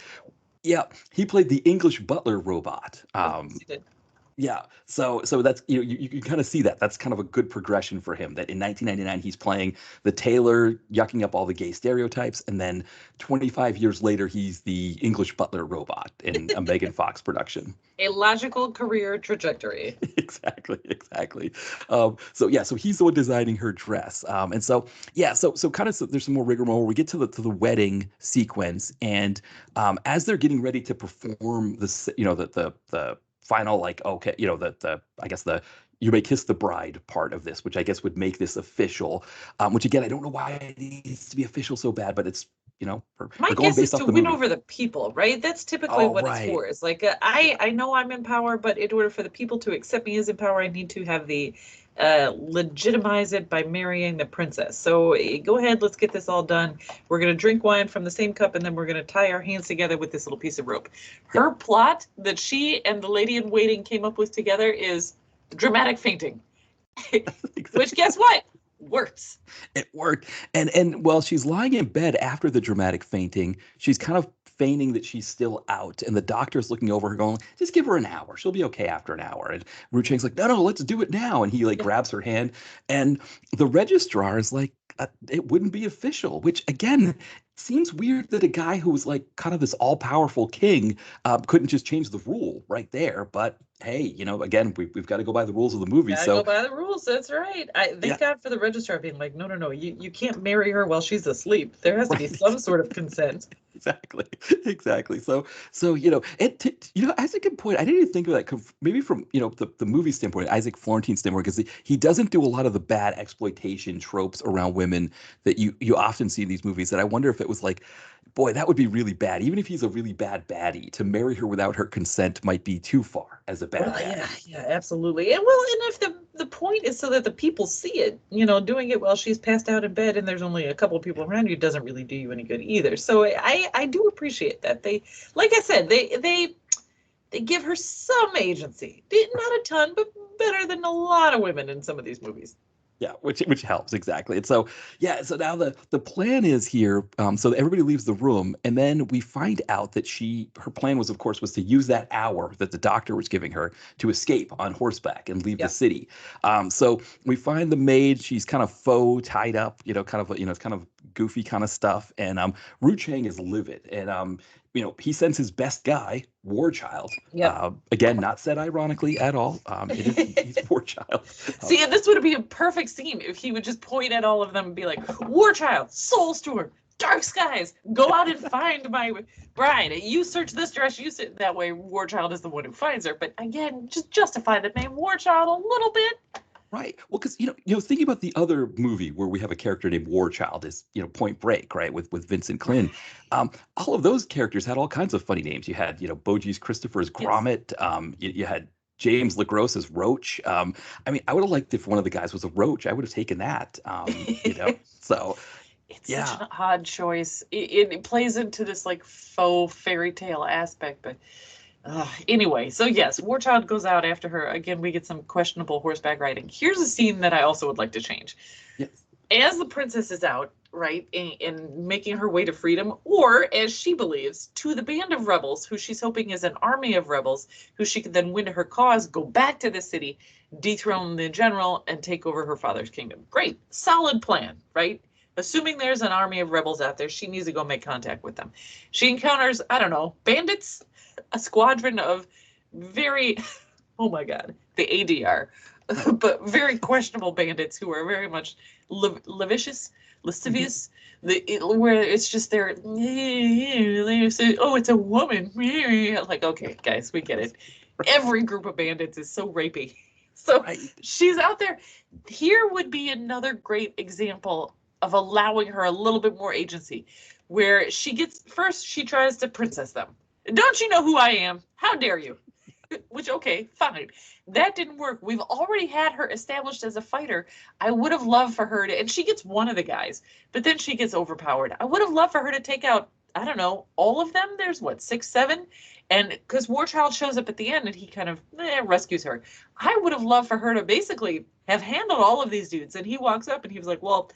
Yeah, he played the English butler robot. Of course he did. Yeah, so that's you can kind of see that. That's kind of a good progression for him. That in 1999 he's playing the tailor, yucking up all the gay stereotypes, and then 25 years later he's the English butler robot in a Megan Fox production. A logical career trajectory. Exactly, exactly. So yeah, so he's the one designing her dress, and so yeah, so kind of there's some more rigmarole. We get to the wedding sequence, and as they're getting ready to perform this, the final, like, okay, the I guess the you may kiss the bride part of this, which I guess would make this official. Which again, I don't know why it needs to be official so bad, but it's My we're going guess is based off to the win movie. over the people, right? That's typically Oh, what it's right. for. It's like I know I'm in power, but in order for the people to accept me as in power, I need to have the legitimize it by marrying the princess. So go ahead, let's get this all done. We're gonna drink wine from the same cup, and then we're gonna tie our hands together with this little piece of rope. Yeah. Her plot that she and the lady in waiting came up with together is dramatic fainting, which guess what? Works. It worked. And while she's lying in bed after the dramatic fainting, she's kind of feigning that she's still out. And the doctor's looking over her going, just give her an hour. She'll be okay after an hour. And Ru Chang's like, no, let's do it now. And he like grabs her hand. And the registrar is like, it wouldn't be official, which again, seems weird that a guy who was like kind of this all-powerful king couldn't just change the rule right there. But hey, again, we've got to go by the rules of the movie. Gotta So go by the rules. That's right. yeah, Thank God for the registrar being like, no, you can't marry her while she's asleep. There has to be right. some sort of consent. Exactly, exactly. So Isaac can point. I didn't even think of that. Maybe from the movie standpoint, Isaac Florentine standpoint, because he doesn't do a lot of the bad exploitation tropes around women that you often see in these movies. That I wonder if it was like, boy, that would be really bad. Even if he's a really bad baddie, to marry her without her consent might be too far as a bad Well, yeah, baddie. yeah, absolutely. And if the point is so that the people see it, doing it while she's passed out in bed and there's only a couple of people around you doesn't really do you any good either. So I do appreciate that. They, like I said, they give her some agency. Not a ton, but better than a lot of women in some of these movies. Yeah, which helps exactly. And so yeah, so now the plan is here. So that everybody leaves the room, and then we find out that her plan was, of course, was to use that hour that the doctor was giving her to escape on horseback and leave the Yep. city. So we find the maid. She's kind of faux tied up, it's kind of goofy kind of stuff. And Ru Chang is livid, and he sends his best guy, War Child. Yep. Again, not said ironically at all. He's War Child. See, and this would be a perfect scene if he would just point at all of them and be like, War Child, Soul Storm, Dark Skies, go out and find my bride. You search this dress, you sit that way. War Child is the one who finds her. But again, just justify the name War Child a little bit. Right. Well, because thinking about the other movie where we have a character named War Child is Point Break, right, with Vincent Quinn. All of those characters had all kinds of funny names. You had Boji's Christopher as Gromit. You had James LaGrosse as Roach. I mean, I would have liked if one of the guys was a roach. I would have taken that. So It's yeah. such an odd choice. It plays into this like faux fairy tale aspect, but anyway, so yes, War Child goes out after her. Again, we get some questionable horseback riding. Here's a scene that I also would like to change. Yes. As the princess is out, right, in making her way to freedom, or as she believes, to the band of rebels, who she's hoping is an army of rebels, who she can then win to her cause, go back to the city, dethrone the general, and take over her father's kingdom. Great, solid plan, right? Assuming there's an army of rebels out there, she needs to go make contact with them. She encounters, I don't know, bandits, a squadron of very, oh my God, the ADR, but very questionable bandits who are very much lascivious, where it's just they say, oh, it's a woman. Like, okay, guys, we get it. Every group of bandits is so rapey. So Right. she's out there. Here would be another great example of allowing her a little bit more agency, where she tries to princess them. Don't you know who I am? How dare you? Which, okay, fine. That didn't work. We've already had her established as a fighter. I would have loved for her to, and she gets one of the guys, but then she gets overpowered. I would have loved for her to take out, I don't know, all of them. There's what, 6, 7? And because War Child shows up at the end and he kind of rescues her. I would have loved for her to basically have handled all of these dudes. And he walks up and he was like, well,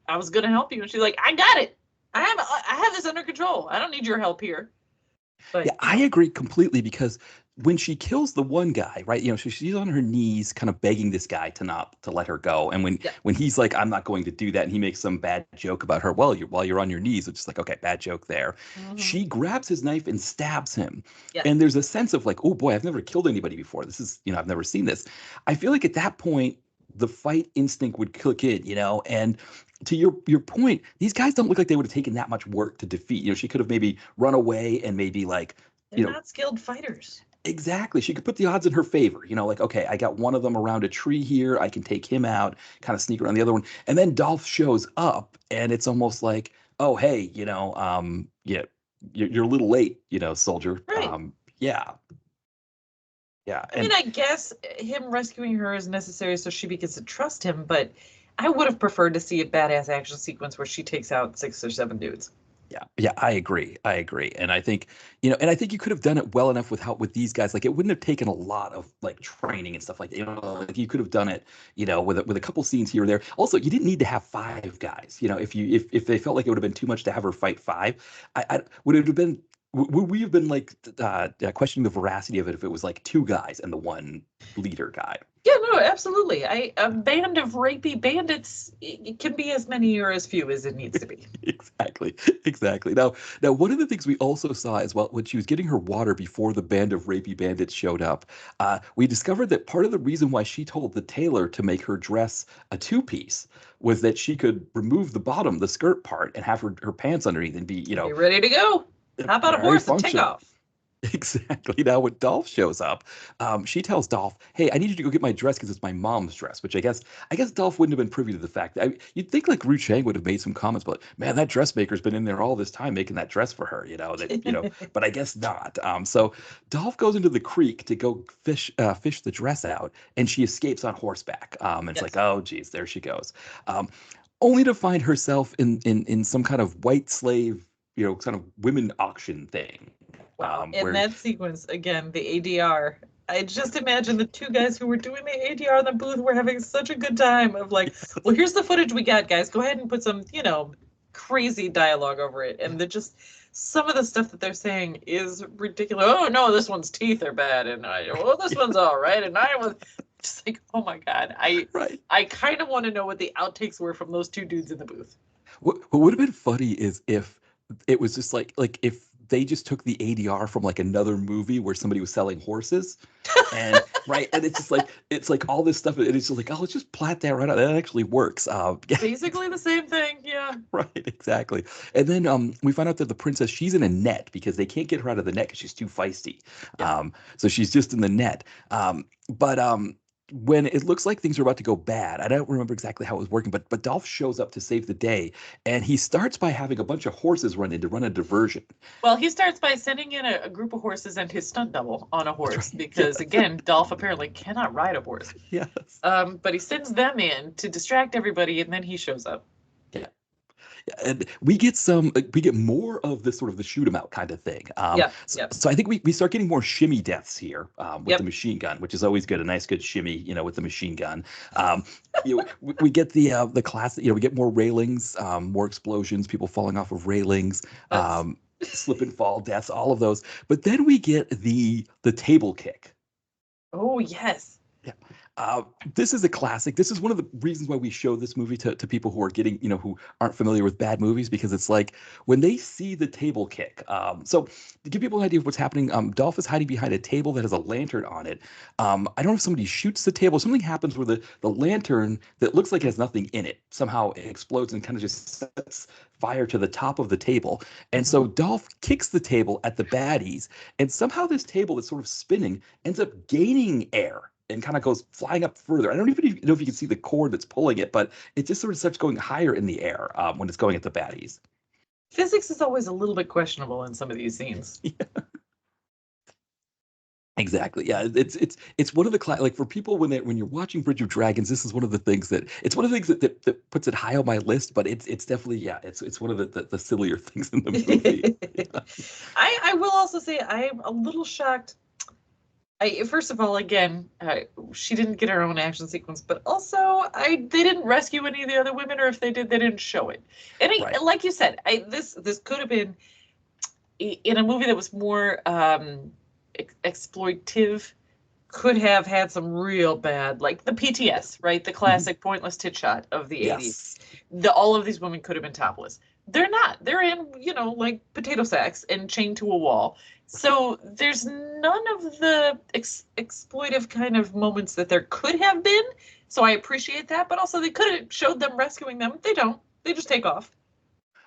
I was going to help you. And she's like, I got it. I have this under control. I don't need your help here. But Yeah, I agree completely because when she kills the one guy, right? She's on her knees, kind of begging this guy to let her go. And when yeah. when he's like, "I'm not going to do that," and he makes some bad joke about her, well, while you're on your knees, it's just like, okay, bad joke there. Hmm. She grabs his knife and stabs him, Yes. and there's a sense of like, oh boy, I've never killed anybody before. This is, I've never seen this. I feel like at that point, the fight instinct would kick in, and to your point, these guys don't look like they would have taken that much work to defeat. She could have maybe run away and maybe like They're you know, not skilled fighters. exactly. She could put the odds in her favor. Like, okay, I got one of them around a tree here. I can take him out, kind of sneak around the other one. And then Dolph shows up, and it's almost like, oh, hey, yeah, you're a little late, soldier. Right. Yeah, yeah. I mean, I guess him rescuing her is necessary so she begins to trust him, but I would have preferred to see a badass action sequence where she takes out 6 or 7 dudes. Yeah, yeah, I agree. I agree. And I think, and I think you could have done it well enough with these guys. Like it wouldn't have taken a lot of like training and stuff like that. Like you could have done it, with a couple scenes here or there. Also, you didn't need to have 5 guys. If they felt like it would have been too much to have her fight 5, I would it have been would we have been like questioning the veracity of it if it was like 2 guys and the one leader guy? Yeah, no, absolutely. A band of rapey bandits, it can be as many or as few as it needs to be. Exactly, exactly. Now, one of the things we also saw as well when she was getting her water before the band of rapey bandits showed up, we discovered that part of the reason why she told the tailor to make her dress a 2-piece was that she could remove the bottom, the skirt part, and have her pants underneath and be, Be ready to go. How about a very horse and take functional. off? Exactly. Now, when Dolph shows up, she tells Dolph, "Hey, I need you to go get my dress because it's my mom's dress." Which I guess Dolph wouldn't have been privy to the fact. You'd think like Ru Chang would have made some comments, but man, that dressmaker's been in there all this time making that dress for her. But I guess not. So Dolph goes into the creek to go fish the dress out, and she escapes on horseback. And it's Yes. like, oh, geez, there she goes. Um, Only to find herself in some kind of white slave, kind of women auction thing. Wow. In Where that sequence, again, the ADR. I just imagine the 2 guys who were doing the ADR in the booth were having such a good time of like, well, here's the footage we got, guys. Go ahead and put some, crazy dialogue over it. And some of the stuff that they're saying is ridiculous. Oh no, this one's teeth are bad, and this one's all right, and I was just like, oh my god, right. I kind of want to know what the outtakes were from those 2 dudes in the booth. What would have been funny is if it was just like if they just took the ADR from like another movie where somebody was selling horses, and right, and it's like all this stuff, and it's just like, oh, let's just plat that right out. That actually works. Basically the same thing, yeah. Right, exactly. And then we find out that the princess, she's in a net because they can't get her out of the net because she's too feisty. Yeah. So she's just in the net. But when it looks like things are about to go bad, I don't remember exactly how it was working, but Dolph shows up to save the day, and he starts by having a bunch of horses run in to run a diversion. Well, he starts by sending in a group of horses and his stunt double on a horse That's right. because, Yes. again, Dolph apparently cannot ride a horse. Yes. But he sends them in to distract everybody, and then he shows up. Yeah. And we get more of this sort of the shoot 'em out kind of thing. Yeah. So, Yep. so I think we start getting more shimmy deaths here with Yep. the machine gun, which is always good. A nice good shimmy, with the machine gun. We get the classic. We get more railings, more explosions, people falling off of railings, That's slip and fall deaths, all of those. But then we get the table kick. oh yes. Yeah. This is a classic. This is one of the reasons why we show this movie to people who are who aren't familiar with bad movies, because it's like when they see the table kick. So to give people an idea of what's happening, Dolph is hiding behind a table that has a lantern on it. I don't know if somebody shoots the table. Something happens where the lantern that looks like it has nothing in it somehow explodes and kind of just sets fire to the top of the table. And so Dolph kicks the table at the baddies, and somehow this table that's sort of spinning ends up gaining air and kind of goes flying up further. I don't even know if you can see the cord that's pulling it, but it just sort of starts going higher in the air when it's going at the baddies. Physics is always a little bit questionable in some of these scenes. Yeah. Exactly. Yeah, it's one of the like for people when you're watching Bridge of Dragons, this is one of the things that puts it high on my list. But it's definitely, yeah, it's one of the sillier things in the movie. Yeah. I will also say I'm a little shocked. First of all, again, she didn't get her own action sequence, but also they didn't rescue any of the other women, or if they did, they didn't show it. And Right. like you said, this could have been in a movie that was more exploitive, could have had some real bad, like the PTS, right? The classic pointless tit shot of the 80s. All of these women could have been topless. They're not. They're in, like potato sacks and chained to a wall. So there's none of the exploitive kind of moments that there could have been. So I appreciate that, but also they could have showed them rescuing them. They don't. They just take off.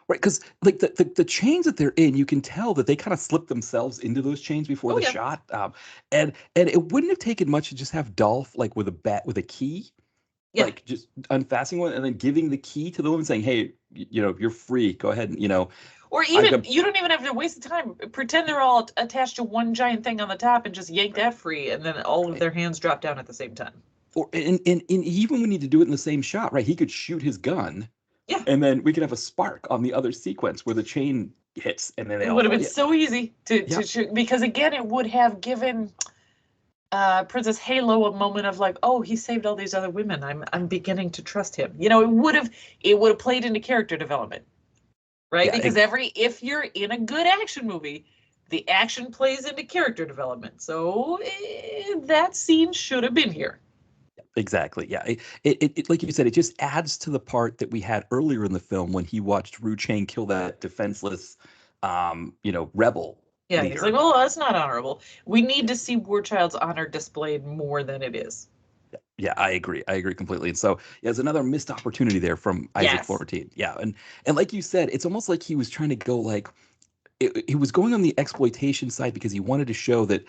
Right, because like the chains that they're in, you can tell that they kind of slip themselves into those chains before the shot, and it wouldn't have taken much to just have Dolph like with a key, like just unfastening one and then giving the key to the woman, saying, "Hey, you're free. Go ahead, and." Or even you don't even have to waste the time. Pretend they're all attached to one giant thing on the top and just yank that free, and then all of their hands drop down at the same time. Or and even we need to do it in the same shot, right? He could shoot his gun. Yeah. And then we could have a spark on the other sequence where the chain hits, and then they it would have been so easy to shoot, because again, it would have given Princess Halo a moment of like, oh, he saved all these other women. I'm beginning to trust him. It would have played into character development, right? Yeah, because if you're in a good action movie, the action plays into character development. So that scene should have been here. Exactly. Yeah. It like you said, it just adds to the part that we had earlier in the film when he watched Ru Chang kill that defenseless, rebel. Yeah, leader. He's like, oh, that's not honorable. We need to see War Child's honor displayed more than it is. Yeah, I agree. I agree completely. And so there's another missed opportunity there from Isaac Florentine. Yeah, and like you said, it's almost like he was trying to go like he was going on the exploitation side because he wanted to show that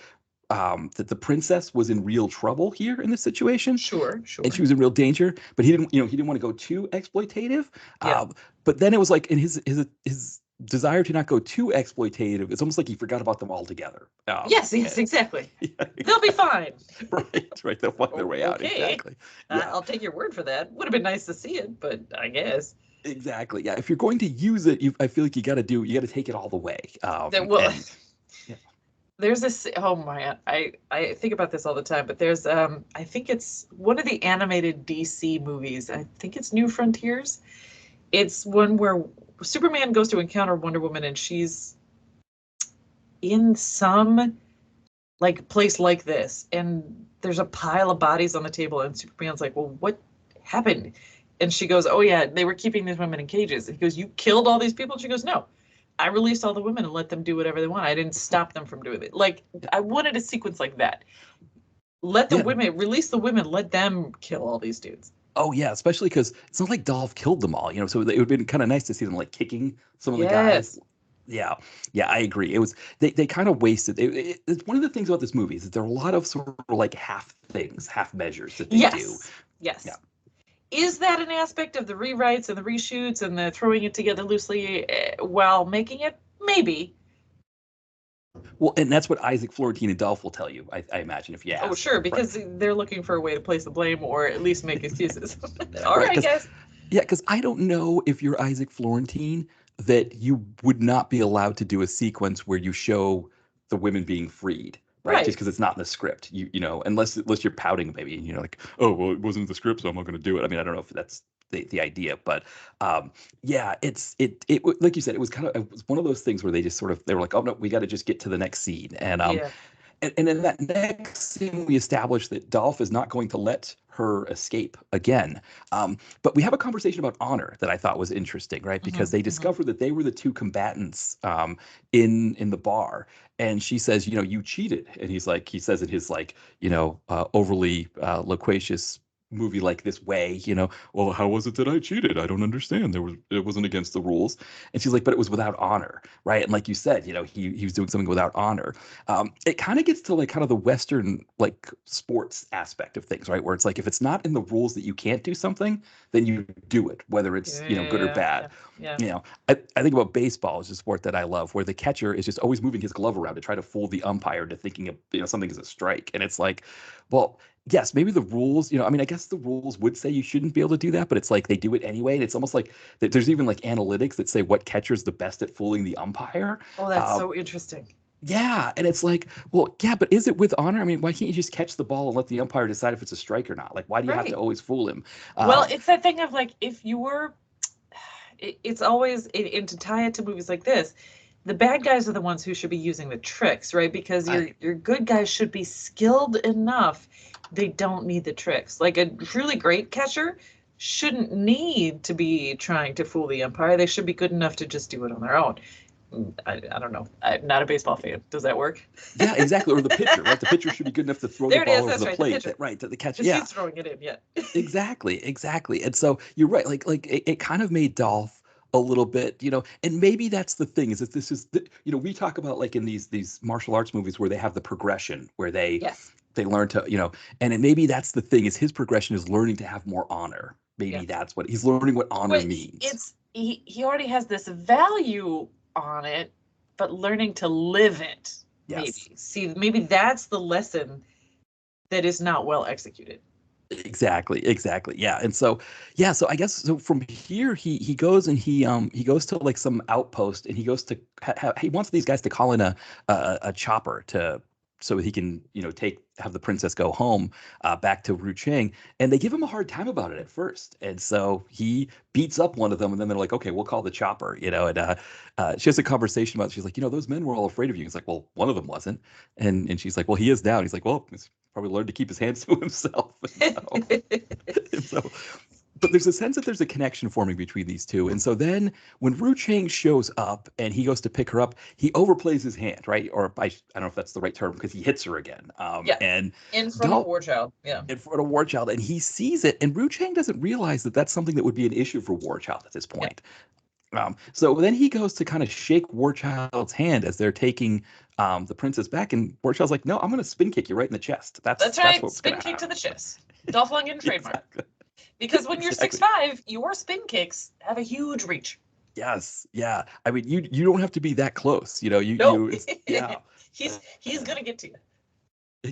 that the princess was in real trouble here in this situation. Sure. And she was in real danger, but he didn't want to go too exploitative. Yeah. But then it was like in his desire to not go too exploitative, it's almost like he forgot about them altogether. Yes, exactly. They'll be fine. Right. They'll find their way out. Exactly. I'll take your word for that. Would have been nice to see it, but I guess. Exactly. Yeah. If you're going to use it, I feel like you got to take it all the way. There's this, oh my, I think about this all the time, but there's, I think it's one of the animated DC movies. I think it's New Frontiers. It's one where Superman goes to encounter Wonder Woman and she's in some like place like this. And there's a pile of bodies on the table and Superman's like, well, what happened? And she goes, oh yeah, they were keeping these women in cages. And he goes, you killed all these people? And she goes, no. I released all the women and let them do whatever they want. I didn't stop them from doing it. Like, I wanted a sequence like that. Let the women, release the women, let them kill all these dudes. Oh, yeah, especially because it's not like Dolph killed them all, so it would have been kind of nice to see them, like, kicking some of the guys. Yeah, I agree. It was, they kind of wasted, it's one of the things about this movie is that there are a lot of sort of, like, half things, half measures that they do. Yes. Yeah. Is that an aspect of the rewrites and the reshoots and the throwing it together loosely while making it? Maybe. Well, and that's what Isaac Florentine and Dolph will tell you, I imagine, if you ask. Oh, sure, because they're looking for a way to place the blame or at least make excuses. All right, guys. Yeah, because I don't know if you're Isaac Florentine that you would not be allowed to do a sequence where you show the women being freed. Right. Just because it's not in the script, unless you're pouting, maybe, and you're like, oh, well, it wasn't in the script, so I'm not going to do it. I mean, I don't know if that's the idea, but it's like you said, it was one of those things where they were like, oh no, we got to just get to the next scene, and in that next scene, we established that Dolph is not going to let her escape again. But we have a conversation about honor that I thought was interesting, right? Because they discovered that they were the two combatants in the bar. And she says, you cheated. And he says in his overly loquacious movie like this way, well, how was it that I cheated? I don't understand. It wasn't against the rules. And she's like, but it was without honor, right? And like you said, he was doing something without honor. It kind of gets to like kind of the Western like sports aspect of things, right? Where it's like, if it's not in the rules that you can't do something, then you do it, whether it's good or bad. I think about baseball as a sport that I love, where the catcher is just always moving his glove around to try to fool the umpire to thinking of something is a strike. And it's like, well, yes, maybe the rules, I mean, I guess the rules would say you shouldn't be able to do that, but it's like they do it anyway. And it's almost like there's even like analytics that say what catcher's the best at fooling the umpire. Oh, that's so interesting. Yeah. And it's like, well, yeah, but is it with honor? I mean, why can't you just catch the ball and let the umpire decide if it's a strike or not? Like, why do you have to always fool him? Well, it's that thing of like, if you were, it's always, and to tie it to movies like this, the bad guys are the ones who should be using the tricks, right? Because your good guys should be skilled enough. They don't need the tricks. Like a truly great catcher shouldn't need to be trying to fool the umpire. They should be good enough to just do it on their own. I don't know. I'm not a baseball fan. Does that work? Yeah, exactly. Or the pitcher, right? The pitcher should be good enough to throw the ball over the plate. Right, to the catcher. Yeah, he's throwing it in. Yeah. exactly. And so you're right. Like it kind of made Dolph a little bit, and maybe that's the thing is that this is, we talk about like in these martial arts movies where they have the progression where they learn to, and maybe that's the thing is his progression is learning to have more honor. Maybe that's what he's learning what honor means. He already has this value on it, but learning to live it. Maybe that's the lesson that is not well executed. Exactly. Yeah. And so I guess so from here he goes and he goes to like some outpost and he goes to he wants these guys to call in a chopper so he can have the princess go home back to Ruchang, and they give him a hard time about it at first, and so he beats up one of them, and then they're like, okay, we'll call the chopper, and she has a conversation about it. She's like, those men were all afraid of you. He's like, well, one of them wasn't, and she's like, well, he is now. And he's like, well, he's probably learned to keep his hands to himself. And so but there's a sense that there's a connection forming between these two. And so then when Ruchang shows up and he goes to pick her up, he overplays his hand, right? Or I don't know if that's the right term because he hits her again. And in front of War Child. Yeah. In front of War Child. And he sees it. And Ruchang doesn't realize that that's something that would be an issue for War Child at this point. Yeah. So then he goes to kind of shake War Child's hand as they're taking the princess back. And War Child's like, no, I'm going to spin kick you right in the chest. That's right. That's spin kick to the chest. Dolph Lundgren trademark. Exactly. Because when you're 6'5", your spin kicks have a huge reach. Yes, yeah. I mean, you don't have to be that close. Yeah. He's gonna get to you.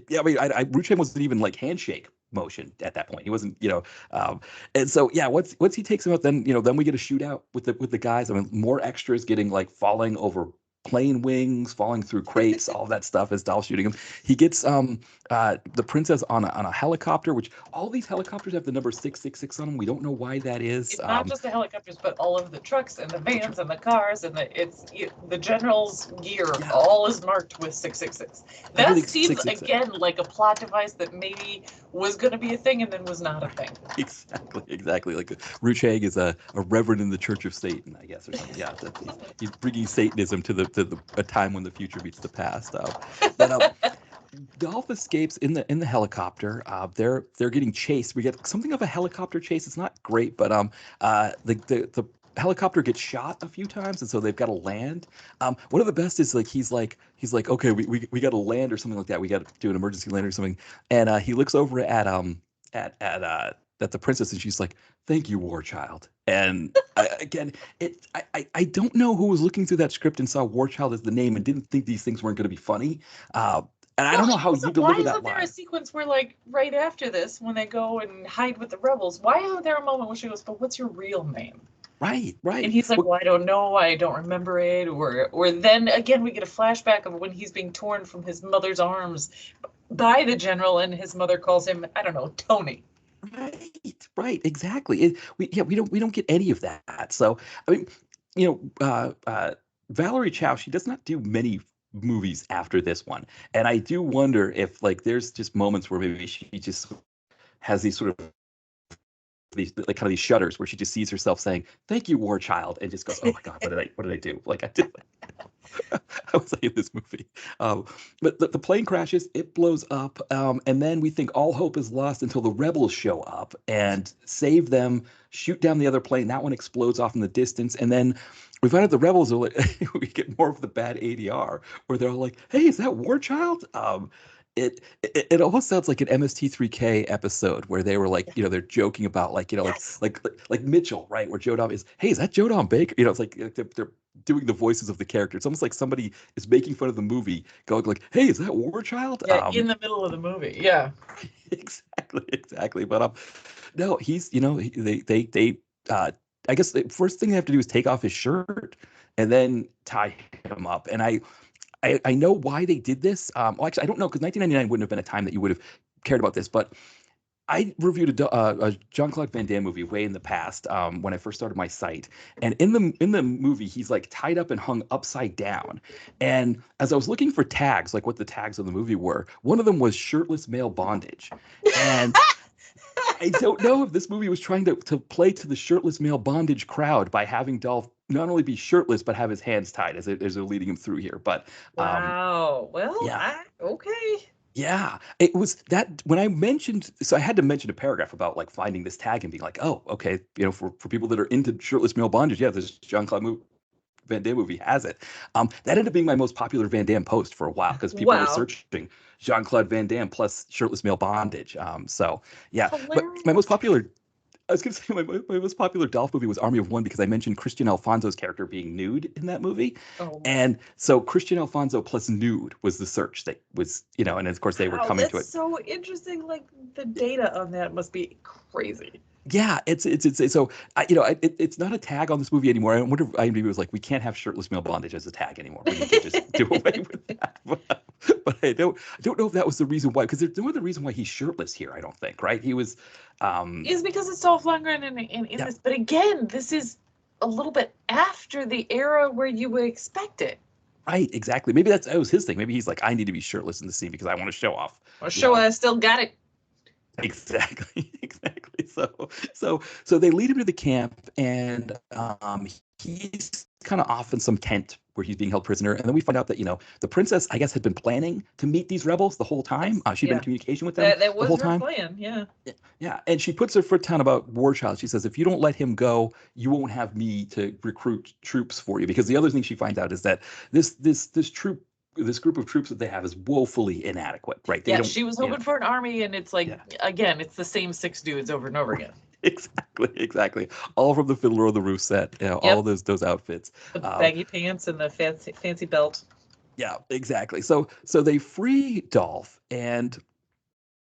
Yeah, I mean, Ruchang wasn't even like handshake motion at that point. He wasn't, and so once he takes him out, then then we get a shootout with the guys. I mean, more extras getting like falling over plane wings, falling through crates, all that stuff as Dolph's shooting him. He gets the princess on a helicopter, which all these helicopters have the number 666 on them. We don't know why that is. It's not just the helicopters, but all of the trucks and the vans and the cars and the general's gear all is marked with 666. That seems 666. Again like a plot device that maybe was going to be a thing and then was not a thing. Exactly. Like Ruchang is a reverend in the Church of Satan, I guess, or something. Yeah, he's bringing Satanism to a time when the future meets the past. Dolph escapes in the helicopter. They're getting chased. We get something of a helicopter chase. It's not great, but the helicopter gets shot a few times, and so they've got to land. One of the best is like he's like okay, we got to land or something like that. We got to do an emergency landing or something. And he looks over at the princess, and she's like, "Thank you, War Child." And I don't know who was looking through that script and saw War Child as the name and didn't think these things weren't going to be funny. And I don't know how you deliver that line. Why isn't there a sequence where, like, right after this, when they go and hide with the rebels, why isn't there a moment where she goes, "But what's your real name?" Right. And he's like, well, I don't know, I don't remember it. Or then again, we get a flashback of when he's being torn from his mother's arms by the general, and his mother calls him, I don't know, Tony. Right, exactly. We don't get any of that. So I mean, Valerie Chow, she does not do many movies after this one, and I do wonder if like there's just moments where maybe she just has these sort of these like kind of these shudders where she just sees herself saying "Thank you, War Child," and just goes, "Oh my God, what did I do? Like I did." I was like in this movie, but the plane crashes, it blows up, and then we think all hope is lost until the rebels show up and save them, shoot down the other plane. That one explodes off in the distance, and then we find out the rebels are like, we get more of the bad ADR where they're all like, "Hey, is that War Child?" It almost sounds like an MST3K episode where they were like, they're joking about like, like Mitchell, right? Where Joe Dom is, "Hey, is that Joe Dom Baker?" It's like they're doing the voices of the character. It's almost like somebody is making fun of the movie, going like, "Hey, is that War Child?" Yeah, in the middle of the movie. Yeah. Exactly. But no, he's they I guess the first thing they have to do is take off his shirt and then tie him up. And I know why they did this. Well, actually, I don't know, because 1999 wouldn't have been a time that you would have cared about this. But I reviewed a Jean-Claude Van Damme movie way in the past when I first started my site, and in the movie he's like tied up and hung upside down. And as I was looking for tags, like what the tags of the movie were, one of them was shirtless male bondage, and I don't know if this movie was trying to play to the shirtless male bondage crowd by having Dolph not only be shirtless but have his hands tied as they're leading him through here. But Wow. Well, yeah. okay. Yeah, it was that when I mentioned, so I had to mention a paragraph about like finding this tag and being like, oh, okay, for people that are into shirtless male bondage, yeah, this Van Damme movie has it. That ended up being my most popular Van Damme post for a while because people were Wow. searching Jean-Claude Van Damme plus shirtless male bondage. So yeah, but my most Hilarious. popular I was going to say my most popular Dolph movie was Army of One because I mentioned Christian Alfonso's character being nude in that movie. Oh, And so Christian Alfonso plus nude was the search that was, and of course they were wow. coming to That's it. so interesting. Like the data on that must be crazy. Yeah, it's so it's not a tag on this movie anymore. I wonder if IMDb was like, we can't have shirtless male bondage as a tag anymore. We need to just do away with that. But I don't know if that was the reason why, because there's no other reason why he's shirtless here. I don't think, right? He was, Is because it's Dolph Lundgren in yeah, this. But again, this is a little bit after the era where you would expect it. right, exactly. Maybe that was his thing. Maybe he's like, I need to be shirtless in the scene because I want to show off, Or you show know, I still got it. exactly, exactly. So they lead him to the camp, and he's kind of off in some tent where he's being held prisoner. And then we find out that the princess, I guess, had been planning to meet these rebels the whole time. She'd been Yeah. in communication with them That the was whole her time. plan. Yeah. Yeah, and she puts her foot down about War Child. She says, if you don't let him go, you won't have me to recruit troops for you. Because the other thing she finds out is that this group of troops that they have is woefully inadequate, right? They Yeah, don't, she was hoping for an army, and it's like, yeah. again, it's the same 6 dudes over and over again. Exactly. All from the Fiddler on the Roof set, all Yep. of those outfits. The Um, baggy pants and the fancy belt. yeah, exactly. So they free Dolph, and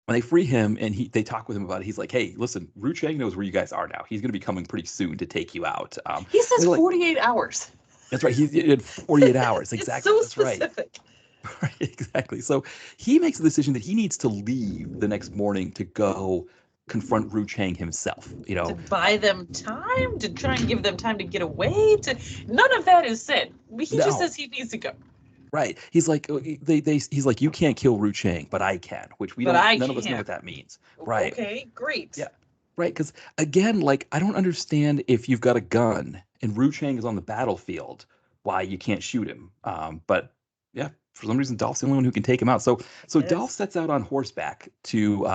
when they free him and they talk with him about it, he's like, hey, listen, Ru Chang knows where you guys are now. He's going to be coming pretty soon to take you out. He And says they're like, 48 hours. that's right. He's in 48 hours. It's Exactly. so That's right. specific. Right, exactly. So he makes the decision that he needs to leave the next morning to go confront Ru Chang himself. To buy them time, to try and give them time to get away. None of that is said. He just No. says he needs to go. Right. He's like he's like, you can't kill Ru Chang, but I can, which But I none of us know can. what that means. Right. Okay, great. Yeah. Right. Because again, like, I don't understand if you've got a gun and Ru Chang is on the battlefield, why you can't shoot him. But yeah, for some reason Dolph's the only one who can take him out. So Yes. Dolph sets out on horseback to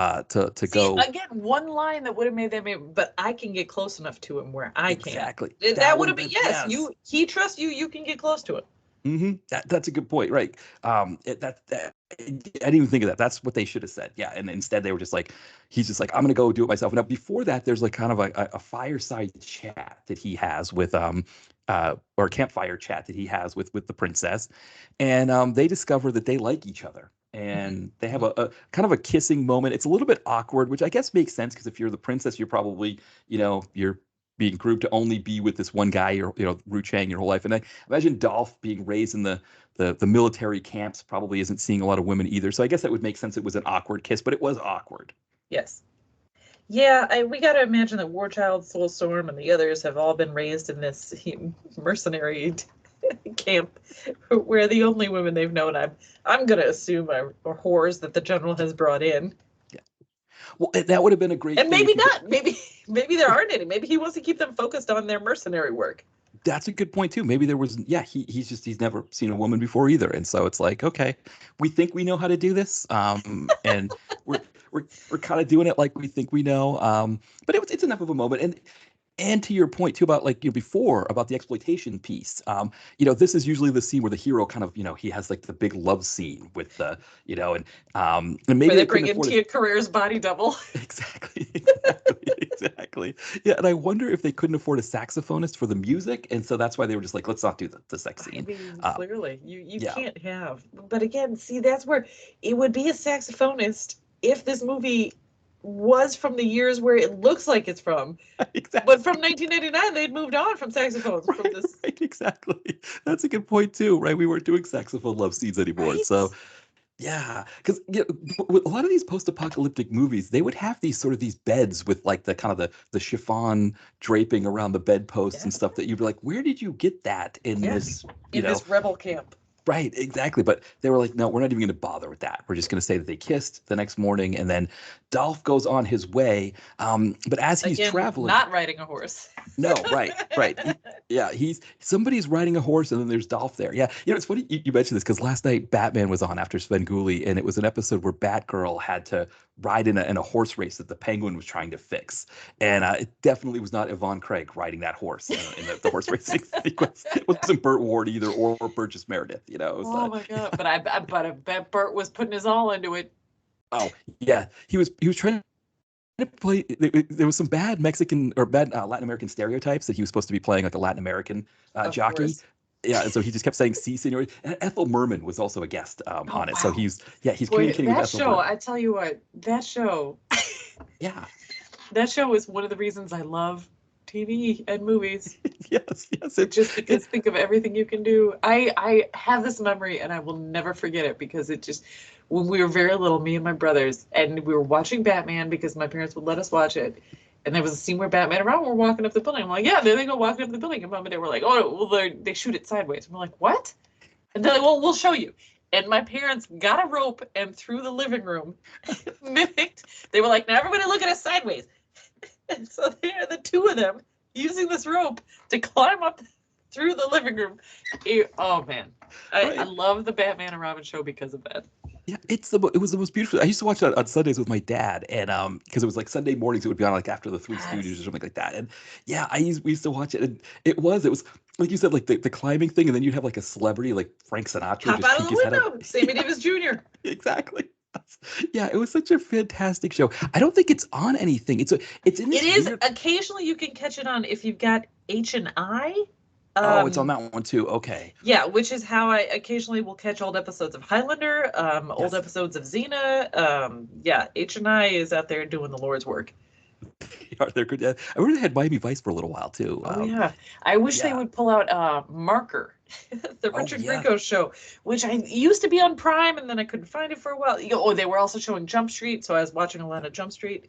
See, go. again, one line that would have made that but I can get close enough to him where I can. Exactly. That would have been, yes. He trusts you, you can get close to him. That's a good point, right? I didn't even think of that. That's what they should have said. Yeah, and instead they were just like, he's just like, I'm gonna go do it myself. Now before that, there's like kind of a fireside chat that he has with or a campfire chat that he has with the princess, and they discover that they like each other. And they have a kind of a kissing moment. It's a little bit awkward, which I guess makes sense because if you're the princess, you're probably, you're being groomed to only be with this one guy, or Ru Chang, your whole life. And I imagine Dolph being raised in the military camps probably isn't seeing a lot of women either. So I guess that would make sense. It was an awkward kiss, but it was awkward. Yes. Yeah, we got to imagine that Warchild, Soulstorm, and the others have all been raised in this mercenary camp where the only women they've known, I'm going to assume, are whores that the general has brought in. Yeah. Well, that would have been a great and thing. maybe not. Maybe there aren't any. Maybe he wants to keep them focused on their mercenary work. That's a good point too. Maybe there was, he's never seen a woman before either, and so it's like, okay, we think we know how to do this, and we're kind of doing it like we think we know, but it's enough of a moment. And to your point too about, like, before, about the exploitation piece, this is usually the scene where the hero kind of, he has like the big love scene with the, and maybe where they couldn't bring in afford Tia Carrere's body double. Exactly. Yeah, and I wonder if they couldn't afford a saxophonist for the music, and so that's why they were just like, let's not do the sex scene. I mean, clearly, you yeah. can't have. But again, see, that's where it would be a saxophonist if this movie was from the years where it looks like it's from. Exactly. But from 1999, they'd moved on from saxophones. Right, from this. Right, exactly. That's a good point too, right? We weren't doing saxophone love scenes anymore. Right? So Yeah, because with a lot of these post-apocalyptic movies, they would have these beds with like the kind of the chiffon draping around the bedposts Yeah, and stuff that you'd be like, where did you get that in yeah. this, you In know? this rebel camp. Right, exactly. But they were like, no, we're not even going to bother with that. We're just going to say that they kissed the next morning, and then Dolph goes on his way. But as he's Again, traveling, not riding a horse. no, right. Yeah, he's somebody's riding a horse, and then there's Dolph there. Yeah, it's funny you mentioned this because last night Batman was on after Svengoolie, and it was an episode where Batgirl had to ride in a horse race that the Penguin was trying to fix, and it definitely was not Yvonne Craig riding that horse in the horse racing sequence. It wasn't Burt Ward either, or Burgess Meredith. It was, Oh my God! But I bet Bert was putting his all into it. oh yeah, he was trying to play. There was some bad Mexican or bad Latin American stereotypes that he was supposed to be playing like a Latin American Of jockey. course. Yeah, and so he just kept saying "Si, senor." And Ethel Merman was also a guest Oh on it. So wow! he's Boy, communicating with that Ethel show, Merman. I tell you what, Yeah, that show is one of the reasons I love TV and movies. yes. Just because think of everything you can do. I have this memory and I will never forget it because it just, when we were very little, me and my brothers, and we were watching Batman because my parents would let us watch it. And there was a scene where Batman and Robin were walking up the building. I'm like, yeah, there they go walking up the building. And Mom and Dad were like, oh, well, they shoot it sideways. And we're like, what? And they're like, well, we'll show you. And my parents got a rope and through the living room mimicked. They were like, now everybody look at us sideways. And so there, the two of them using this rope to climb up through the living room. Oh man, I love the Batman and Robin show because of that. Yeah, it was the most beautiful. I used to watch that on Sundays with my dad, and because it was like Sunday mornings, it would be on like after the Three Stooges or something like that. And yeah, we used to watch it, and it was like you said, like the climbing thing, and then you'd have like a celebrity like Frank Sinatra Hop just out peek of the his head up. window, Sammy Davis Jr. Exactly. Yeah, it was such a fantastic show. I don't think it's on anything. It's in this It is weird. occasionally you can catch it on if you've got H&I. Oh, it's on that one too. Okay. Yeah, which is how I occasionally will catch old episodes of Highlander, old Yes. episodes of Xena. Yeah, H&I is out there doing the Lord's work. They're good. I remember they had Miami Vice for a little while too. Oh yeah, I wish they yeah. would pull out Marker, the Oh, Richard yeah. Grieco show, which I used to be on Prime and then I couldn't find it for a while. Oh, they were also showing Jump Street, so I was watching a lot of Jump Street.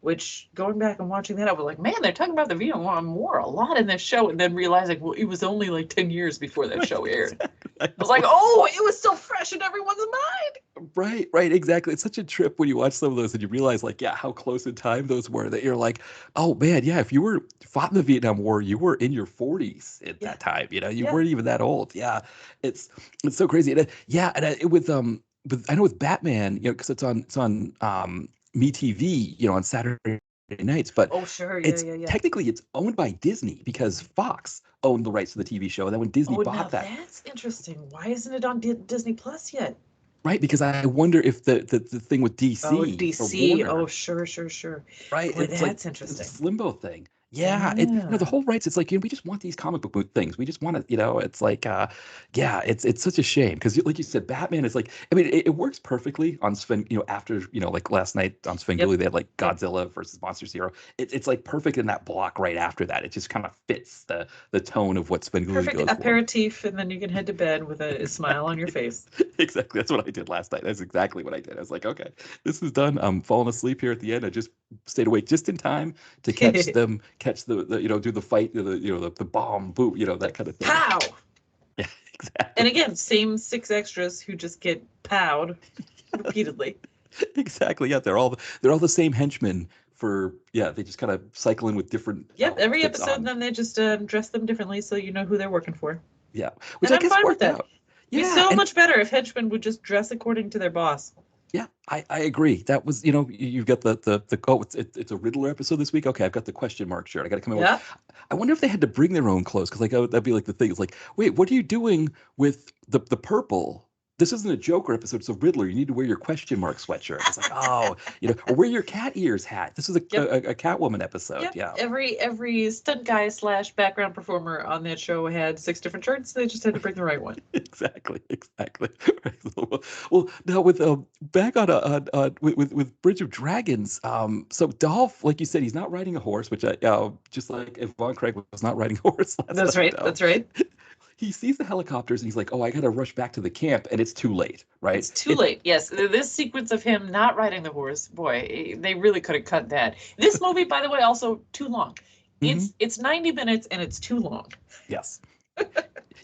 Which going back and watching that, I was like, man, they're talking about the Vietnam War a lot in this show, and then realizing, well, it was only like 10 years before that show aired. I was like, oh, it was still fresh in everyone's mind. Right, exactly. It's such a trip when you watch some of those and you realize, like, yeah, how close in time those were. That you're like, oh man, yeah, if you were fought in the Vietnam War, you were in your 40s at that time. You Yeah. weren't even that old. Yeah, it's so crazy. And with I know with Batman, because it's on MeTV, on Saturday nights, but Oh, sure, it's yeah. technically it's owned by Disney because Fox owned the rights to the TV show, and then when Disney Oh, now bought that. that's interesting. Why isn't it on Disney Plus yet? Right, because I wonder if the thing with DC Oh, or DC. Warner, Oh, sure. right? Boy, It's that's like interesting. this limbo thing. Yeah, the Yeah. whole rights. It's like we just want these comic book things. We just want to. It's like, yeah, it's such a shame because, like you said, Batman is like. I mean, it works perfectly on Sven. After like last night on Svengoolie, Yep. they had like Godzilla versus Monsters Hero. It's like perfect in that block right after that. It just kind of fits the tone of what Svengoolie Perfect goes for. aperitif, and then you can head to bed with a smile on your face. Exactly. That's what I did last night. That's exactly what I did. I was like, okay, this is done. I'm falling asleep here at the end. I just stayed awake just in time to catch the do the fight, the bomb, boom, that kind of thing. Pow! Yeah, exactly. And again, same 6 extras who just get powed repeatedly. Exactly. Yeah, they're all the same henchmen they just kind of cycle in with different. Yep, every outfits episode, on. then they just dress them differently so you know who they're working for. Yeah, which And I I'm guess fine with worked that. out. It'd be Yeah, so and much better if henchmen would just dress according to their boss. yeah, I agree. That was, you've got it's a Riddler episode this week. Okay, I've got the question mark shirt. I got to come in Yeah. with. I wonder if they had to bring their own clothes because that'd be like the thing. It's like, wait, what are you doing with the purple? This isn't a Joker episode. It's a Riddler. You need to wear your question mark sweatshirt. It's like, oh, or wear your cat ears hat. This is a Catwoman episode. Yep. Yeah. Every stunt guy / background performer on that show had 6 different shirts. They just had to bring the right one. Exactly. Well, now with back on with Bridge of Dragons. So Dolph, like you said, he's not riding a horse, which just like Yvonne Craig was not riding a horse last That's night. right. That's right. he sees the helicopters and he's like, oh, I got to rush back to the camp, and it's too late, right? It's too late. Yes, this sequence of him not riding the horse, boy, they really could have cut that. This movie, by the way, also too long. It's 90 minutes and it's too long. Yes.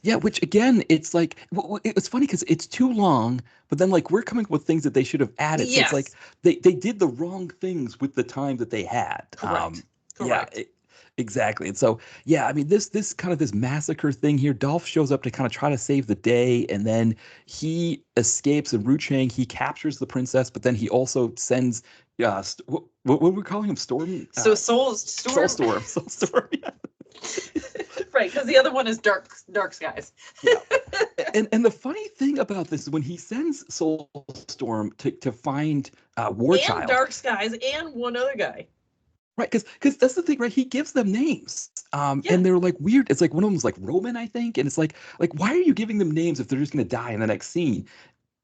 Yeah, which again, it's like it's funny because it's too long, but then like we're coming up with things that they should have added. So it's like they did the wrong things with the time that they had. Correct. Yeah, exactly. And so yeah, I mean this kind of this massacre thing here. Dolph shows up to kind of try to save the day, and then he escapes. And Ru Chang, he captures the princess, but then he also sends what were we calling him? Storm. So Soulstorm. Soulstorm. Yeah. Right, because the other one is dark skies. Yeah. And the funny thing about this is when he sends Soulstorm to find Warchild. And dark skies and one other guy. Right, because that's the thing, right? He gives them names, and they're like weird. It's like one of them's like Roman, I think, and it's like why are you giving them names if they're just gonna die in the next scene?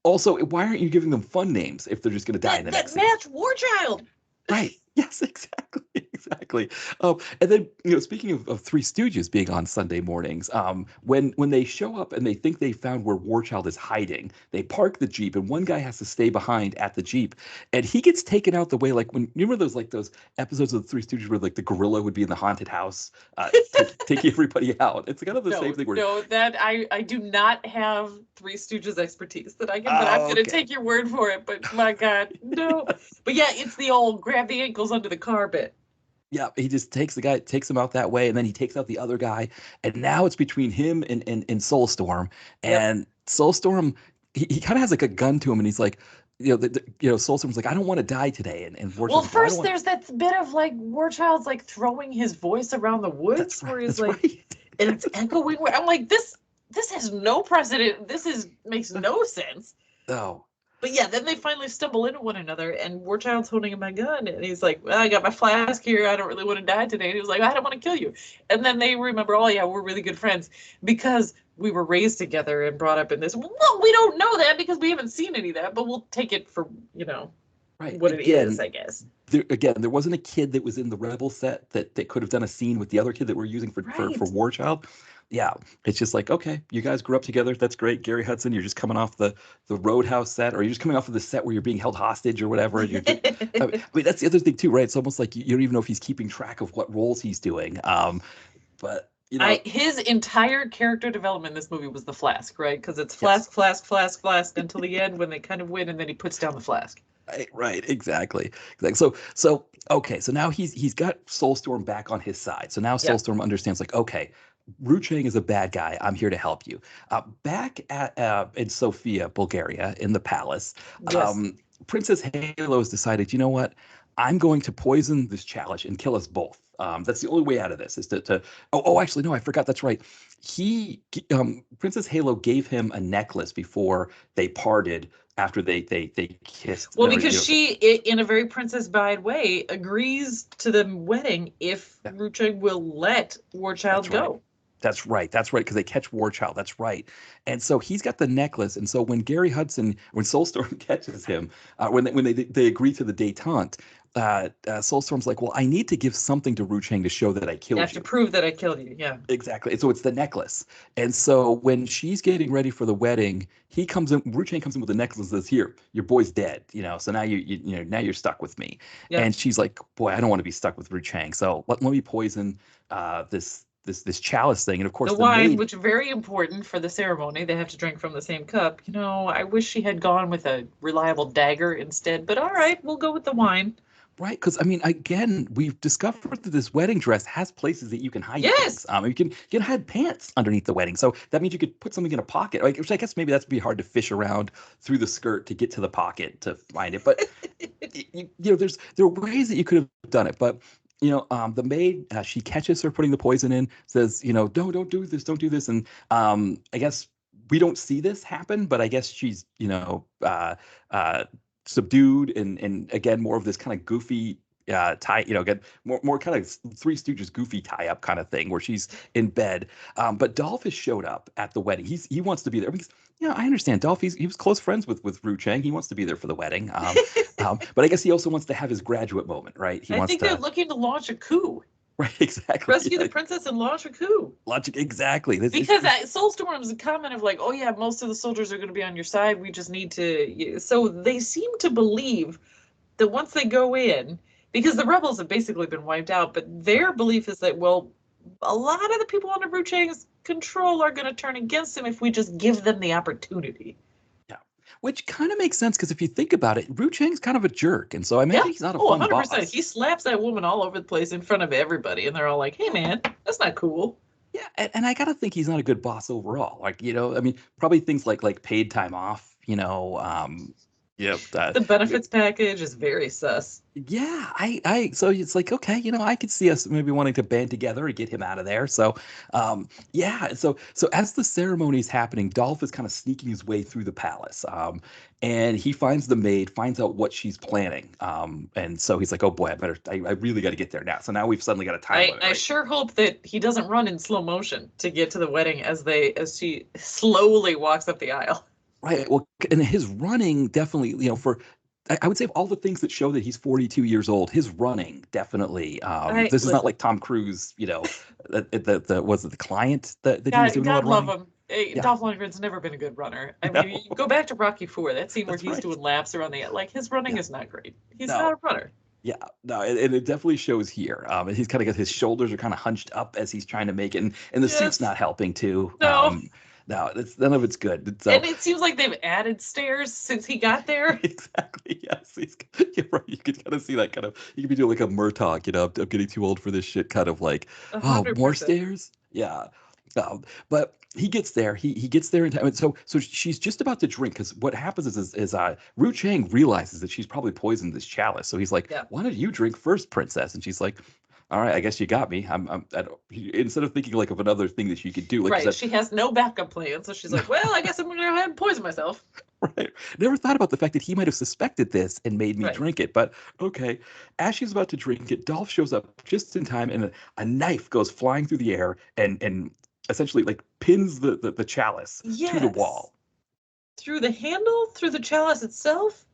Also, why aren't you giving them fun names if they're just gonna die in the next scene? That match Warchild. Right. Yes, exactly. And then, speaking of Three Stooges being on Sunday mornings, when they show up and they think they found where Warchild is hiding, they park the Jeep and one guy has to stay behind at the Jeep, and he gets taken out the way, like when you remember those episodes of the Three Stooges where like the gorilla would be in the haunted house, taking everybody out. It's kind of the same thing. That I do not have Three Stooges expertise that I can, but I'm going to take your word for it. But my God, no. But yeah, it's the old grab the ankles under the car bit. Yeah, he just takes him out that way, and then he takes out the other guy, and now it's between him and Soulstorm. And Soulstorm, he kind of has like a gun to him, and he's like, Soulstorm's like, I don't want to die today, and Warchild's first there's that bit of like Warchild's like throwing his voice around the woods where he's like, and it's echoing. I'm like, this has no precedent. This makes no sense. No. But yeah, then they finally stumble into one another, and Warchild's holding my gun, and he's like, well, I got my flask here. I don't really want to die today. And he was like, I don't want to kill you. And then they remember, oh yeah, we're really good friends because we were raised together and brought up in this. Well, we don't know that because we haven't seen any of that, but we'll take it for, what it is, I guess. There wasn't a kid that was in the Rebel set that could have done a scene with the other kid that we're using for Warchild. Yeah, it's just like, okay, you guys grew up together. That's great. Gary Hudson, you're just coming off the Roadhouse set, or you're just coming off of the set where you're being held hostage or whatever. And I mean, that's the other thing too, right? It's almost like you don't even know if he's keeping track of what roles he's doing. But his entire character development in this movie was the flask, right? Because it's flask until the end when they kind of win, and then he puts down the flask. Right, exactly. So okay, so now he's got Soulstorm back on his side. So now Soulstorm understands, like, okay, Ru Chang is a bad guy. I'm here to help you. Back at in Sofia, Bulgaria, in the palace, Princess Halo has decided, you know what? I'm going to poison this chalice and kill us both. That's the only way out of this is to actually, no, I forgot. That's right. Princess Halo gave him a necklace before they parted after they kissed. Well, because she, in a very Princess Bride way, agrees to the wedding if Ru Chang will let Warchild go. That's right, because they catch Warchild. That's right. And so he's got the necklace. And so when Soulstorm catches him, when they agree to the détente, Soulstorm's like, well, I need to give something to Ru Chang to show that I killed you. I have to prove that I killed you, yeah. Exactly. So it's the necklace. And so when she's getting ready for the wedding, Ru Chang comes in with the necklace and says, here, your boy's dead, so now now you're stuck with me. Yeah. And she's like, boy, I don't want to be stuck with Ru Chang. So let me poison this chalice thing. And of course the wine, which is very important for the ceremony, they have to drink from the same cup. I wish she had gone with a reliable dagger instead, but all right, we'll go with the wine. Right, because I mean, again, we've discovered that this wedding dress has places that you can hide things. You can hide pants underneath the wedding, so that means you could put something in a pocket. Which I guess maybe that's be hard to fish around through the skirt to get to the pocket to find it. But there are ways that you could have done it. But the maid, she catches her putting the poison in, says, don't do this, and I guess we don't see this happen, but I guess she's subdued and again more of this kind of goofy tie, again more kind of Three Stooges goofy tie up kind of thing where she's in bed. But Dolph has showed up at the wedding. He wants to be there because I understand Dolph. He was close friends with Ru Chang. He wants to be there for the wedding. But I guess he also wants to have his graduate moment, right? I think they're looking to launch a coup. Right, exactly. Rescue the princess and launch a coup. Logic, exactly. Because Soulstorm's comment of like, oh yeah, most of the soldiers are going to be on your side. We just need to. So they seem to believe that once they go in, because the rebels have basically been wiped out, but their belief is that, well, a lot of the people under Wu Chang's control are going to turn against him if we just give them the opportunity. Yeah, which kind of makes sense because if you think about it, Wu Chang's kind of a jerk, and so I imagine he's not a fun 100%. boss. He slaps that woman all over the place in front of everybody, and they're all like, "Hey, man, that's not cool." Yeah, and I gotta think he's not a good boss overall. Like, I mean, probably things like paid time off, The benefits package is very sus. yeah, so it's like, okay, I could see us maybe wanting to band together and get him out of there. So, yeah, so as the ceremony is happening, Dolph is kind of sneaking his way through the palace, and he finds the maid, finds out what she's planning, and so he's like, oh boy, I really got to get there now. So now we've suddenly got a time limit, I right? sure hope that he doesn't run in slow motion to get to the wedding as she slowly walks up the aisle. Right. Well, and his running definitely, I would say of all the things that show that he's 42 years old, his running definitely. This is not like Tom Cruise, was it the client that he was doing a lot God of love running? him. Hey, Yeah. Dolph Lundgren's never been a good runner. I No. mean, you go back to Rocky IV, that scene where That's he's right. doing laps around like his running Yeah. is not great. He's No. not a runner. Yeah, no, and it definitely shows here. And he's kind of got his shoulders are kind of hunched up as he's trying to make it, and the suit's not helping too. No. No, none of it's good. So And it seems like they've added stairs since he got there. exactly, yes, you're right. You could kind of see that you could be doing like a Murtaugh, I'm getting too old for this shit, kind of like, oh, more 100%. stairs, yeah. But he gets there. He gets there in time. So she's just about to drink because what happens is Ru Chang realizes that she's probably poisoned this chalice. So he's like, why don't you drink first, princess? And she's like, all right, I guess you got me. Instead of thinking like of another thing that she could do, like right. She has no backup plan, so she's like, well, I guess I'm gonna go ahead and poison myself. Right. Never thought about the fact that he might have suspected this and made me drink it. But okay, as she's about to drink it, Dolph shows up just in time, and a knife goes flying through the air and essentially like pins the chalice to the wall. Through the handle, through the chalice itself,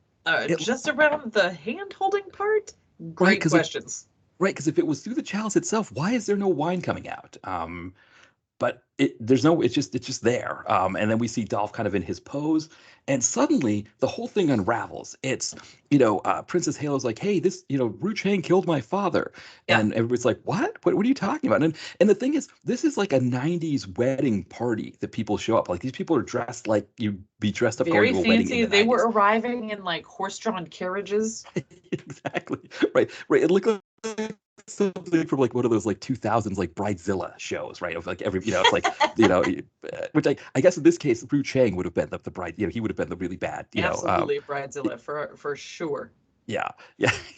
just around the hand holding part. Great questions. Right, because if it was through the chalice itself, why is there no wine coming out? But it's just there. And then we see Dolph kind of in his pose, and suddenly the whole thing unravels. It's, Princess Halo's like, hey, this, Ru Chang killed my father. And everybody's like, what? What are you talking about? And the thing is, this is like a 90s wedding party that people show up. Like, these people are dressed like you'd be dressed up very going to a wedding fancy. in the They 90s. were arriving in like horse-drawn carriages. Exactly. Right. It looked like something from like one of those like 2000s like Bridezilla shows, right? Of like every, it's like, which I guess in this case, Ru Chang would have been the bride, he would have been the really bad, Absolutely, Bridezilla for sure. Yeah,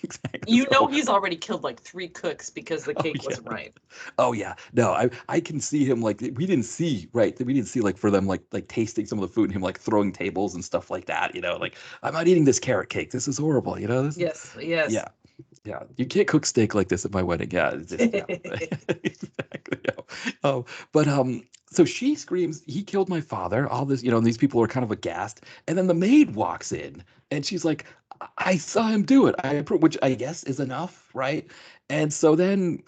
exactly. He's already killed like 3 cooks because the cake wasn't right. Oh yeah, no, I can see him like we didn't see like for them like tasting some of the food and him like throwing tables and stuff like that. Like, I'm not eating this carrot cake. This is horrible. Yes. Yeah, you can't cook steak like this at my wedding. Yeah, exactly. So she screams, "He killed my father!" All this, and these people are kind of aghast. And then the maid walks in, and she's like, "I saw him do it. I approve," which I guess is enough, right? And so then,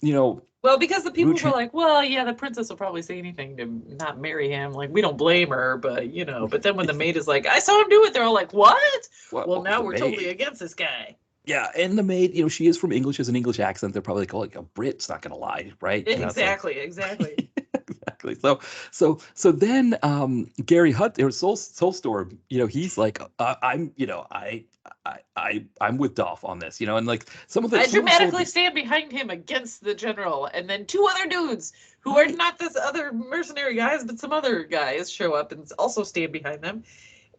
well, because the people were like, well, yeah, the princess will probably say anything to not marry him. Like, we don't blame her, but But then when the maid is like, "I saw him do it," they're all like, "What?" Well, now we're totally against this guy. Yeah, and the maid, she is from English, has an English accent. They're probably like, a Brit's not going to lie, right? Exactly. Exactly. So then Gary Hutt or Soulstorm, he's like, I'm with Dolph on this, and like some of the I dramatically stand behind him against the general, and then 2 other dudes who are not this other mercenary guys, but some other guys show up and also stand behind them.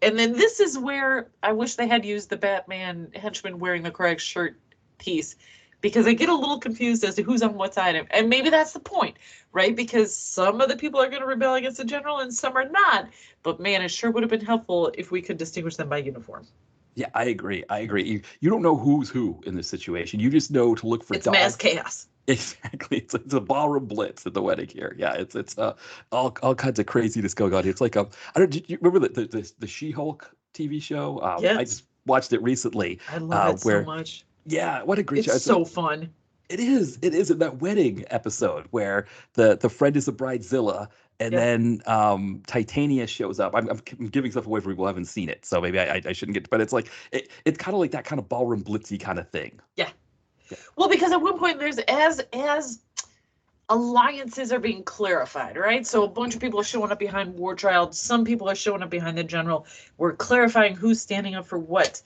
And then this is where I wish they had used the Batman henchman wearing the correct shirt piece, because I get a little confused as to who's on what side. And maybe that's the point, right? Because some of the people are going to rebel against the general and some are not. But man, it sure would have been helpful if we could distinguish them by uniform. Yeah, I agree. You don't know who's who in this situation. You just know to look for It's mass chaos. Exactly. It's a ballroom blitz at the wedding here. Yeah, it's all kinds of craziness going on. It's like do you remember the She-Hulk TV show? Yes. I just watched it recently. I love it so much. Yeah, what a great show. It's so fun. It is in that wedding episode where the friend is a bridezilla, and Yep. then Titania shows up. I'm giving stuff away for people who haven't seen it, so maybe I shouldn't get. But it's like it's kind of like that kind of ballroom blitzy kind of thing. Yeah. Yeah. Well, because at one point there's as alliances are being clarified, right? So a bunch of people are showing up behind War Child. Some people are showing up behind the general. We're clarifying who's standing up for what.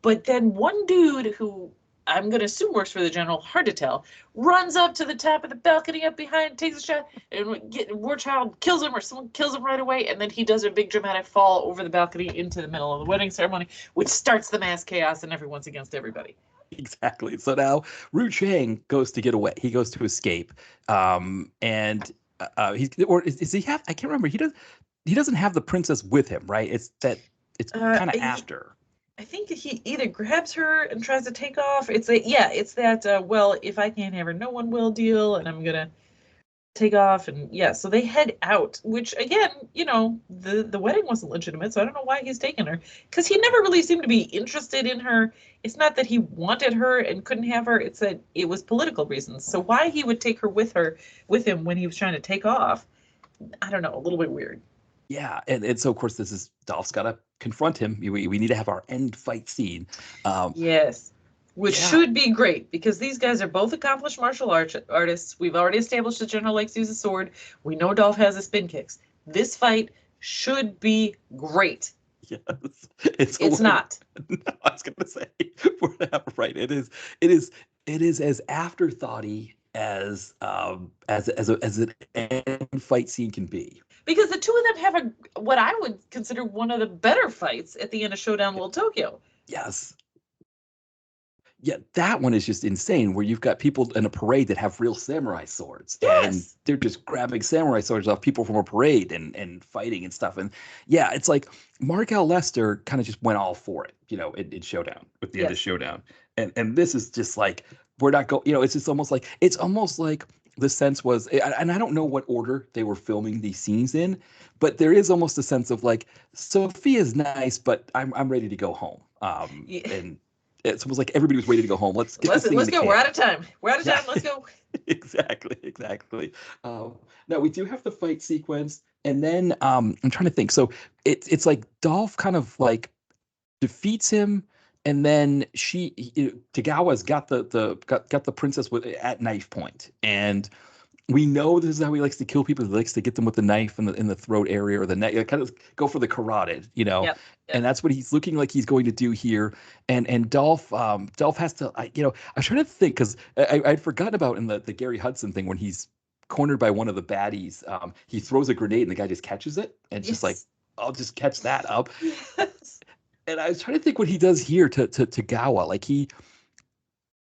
But then one dude who I'm going to assume works for the general, hard to tell, runs up to the top of the balcony up behind, takes a shot, and War Child kills him, or someone kills him right away, and then he does a big dramatic fall over the balcony into the middle of the wedding ceremony, which starts the mass chaos and everyone's against everybody. Exactly. So now Ru Chang goes to get away. He goes to escape. And does he have? I can't remember. He doesn't have the princess with him, right? It's kind of after. I think he either grabs her and tries to take off. It's that well, if I can't have her, no one will deal, and I'm gonna take off. And yeah, so they head out, which again, the wedding wasn't legitimate, so I don't know why he's taking her, because he never really seemed to be interested in her. It's not that he wanted her and couldn't have her, it's that it was political reasons. So why he would take her with him when he was trying to take off, I don't know, a little bit weird. Yeah, and so of course this is Dolph's got to confront him. We need to have our end fight scene. Yes. Which should be great, because these guys are both accomplished martial artists. We've already established that General likes to use a sword. We know Dolph has a spin kicks. This fight should be great. Yes, it's not. No, I was gonna say we're not right. It is as afterthoughty as an end fight scene can be. Because the two of them have what I would consider one of the better fights at the end of Showdown Little Tokyo. Yes. Yeah, that one is just insane, where you've got people in a parade that have real samurai swords. Yes. And they're just grabbing samurai swords off people from a parade and fighting and stuff. And yeah, it's like Mark L. Lester kind of just went all for it, in Showdown, with the end of Showdown. And this is just like, we're not going, it's almost like the sense was, and I don't know what order they were filming these scenes in, but there is almost a sense of like, Sophia's nice, but I'm ready to go home. And it's almost like everybody was ready to go home. Let's go. We're out of time. Let's go. Exactly. Now we do have the fight sequence, and then I'm trying to think. So it's like Dolph kind of like defeats him, and then Tagawa's got the princess at knife point, and we know this is how he likes to kill people. He likes to get them with the knife in the throat area or the neck, kind of go for the carotid, Yep. And that's what he's looking like he's going to do here. And Dolph has to, I was trying to think, because I'd forgotten about in the Gary Hudson thing, when he's cornered by one of the baddies, he throws a grenade and the guy just catches it, and it's just like, I'll just catch that up. Yes. And I was trying to think what he does here to Gawa. Like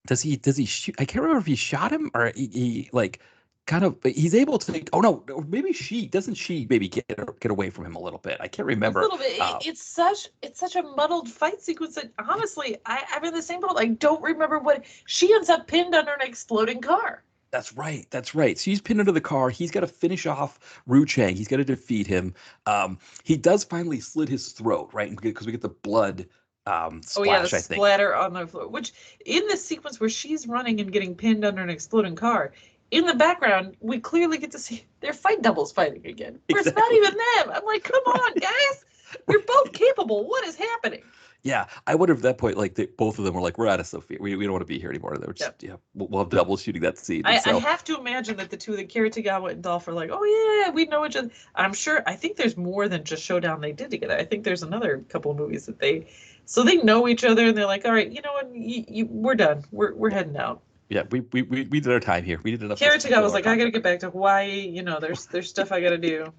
does he shoot? I can't remember if he shot him or he like kind of, he's able to. Oh no, maybe she maybe get away from him a little bit. I can't remember. A little bit. It's such a muddled fight sequence that honestly, I'm in the same boat. I don't remember what she ends up pinned under an exploding car. That's right. So he's pinned under the car. He's got to finish off Ru Chang. He's got to defeat him. He does finally slit his throat, right? Because we get the blood splash, the I think. Splatter on the floor. Which, in this sequence where she's running and getting pinned under an exploding car, in the background, we clearly get to see their fight doubles fighting again. Where It's not even them. I'm like, come on, guys. You're both capable. What is happening? Yeah, I would have at that point, like, both of them were like, we're out of Sophia. We don't want to be here anymore. They were just, we'll have double shooting that scene. I have to imagine that the two, the Kira Tagawa and Dolph, are like, oh yeah, we know each other. I think there's more than just Showdown they did together. I think there's another couple of movies that they know each other, and they're like, all right, you know what, we're done. We're heading out. Yeah, we did our time here. We did enough. Kira Tagawa was like, I got to get back to Hawaii. There's stuff I got to do.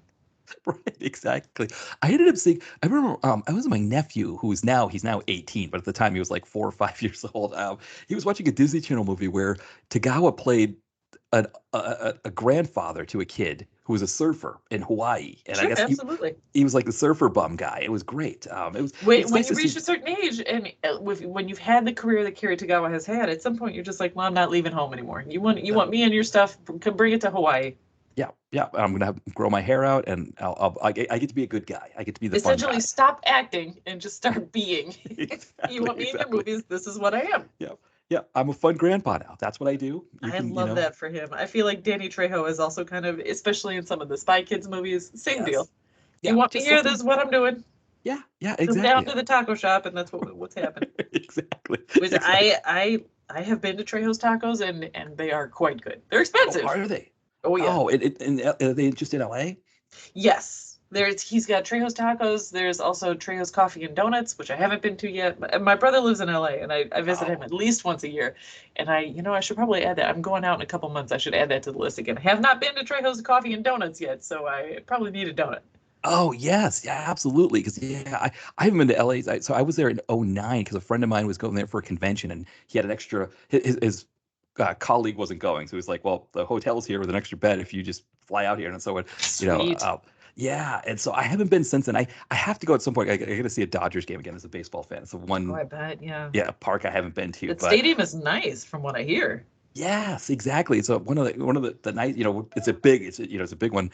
Right, exactly. I ended up seeing. I remember. I was with my nephew, he's now 18, but at the time he was like 4 or 5 years old. He was watching a Disney Channel movie where Tagawa played a grandfather to a kid who was a surfer in Hawaii, and sure, I guess absolutely he was like the surfer bum guy. It was great. It was when nice you reach a certain age, and when you've had the career that Kira Tagawa has had, at some point you're just like, well, I'm not leaving home anymore. You want me and your stuff? Come bring it to Hawaii. Yeah. I'm gonna grow my hair out, and I get to be a good guy. I get to be the fun guy. Stop acting and just start being. Exactly, you want me in your movies? This is what I am. Yeah. Yeah, I'm a fun grandpa now. That's what I do. I love that for him. I feel like Danny Trejo is also kind of, especially in some of the Spy Kids movies, same deal. Yeah, you want me here? This is what I'm doing. Yeah, Come exactly. down to the taco shop, and that's what's happening. Exactly. I have been to Trejo's Tacos, and they are quite good. They're expensive. Oh, are they? Oh yeah. Oh, and are they just in LA? Yes. He's got Trejo's Tacos. There's also Trejo's Coffee and Donuts, which I haven't been to yet. My brother lives in LA, and I visit him at least once a year. And I should probably add that. I'm going out in a couple months. I should add that to the list again. I have not been to Trejo's Coffee and Donuts yet, so I probably need a donut. Oh yes, yeah, absolutely. Because I haven't been to LA. So I was there in '09 because a friend of mine was going there for a convention, and he had an extra. His colleague wasn't going, so he was like, "Well, the hotel's here with an extra bed if you just fly out here." And so Sweet. Yeah, and so I haven't been since then. I have to go at some point. I got to see a Dodgers game again as a baseball fan. It's the one. Oh, I bet, yeah. Yeah, park I haven't been to. The stadium is nice, from what I hear. Yes, exactly. So one of the nice, it's a big one.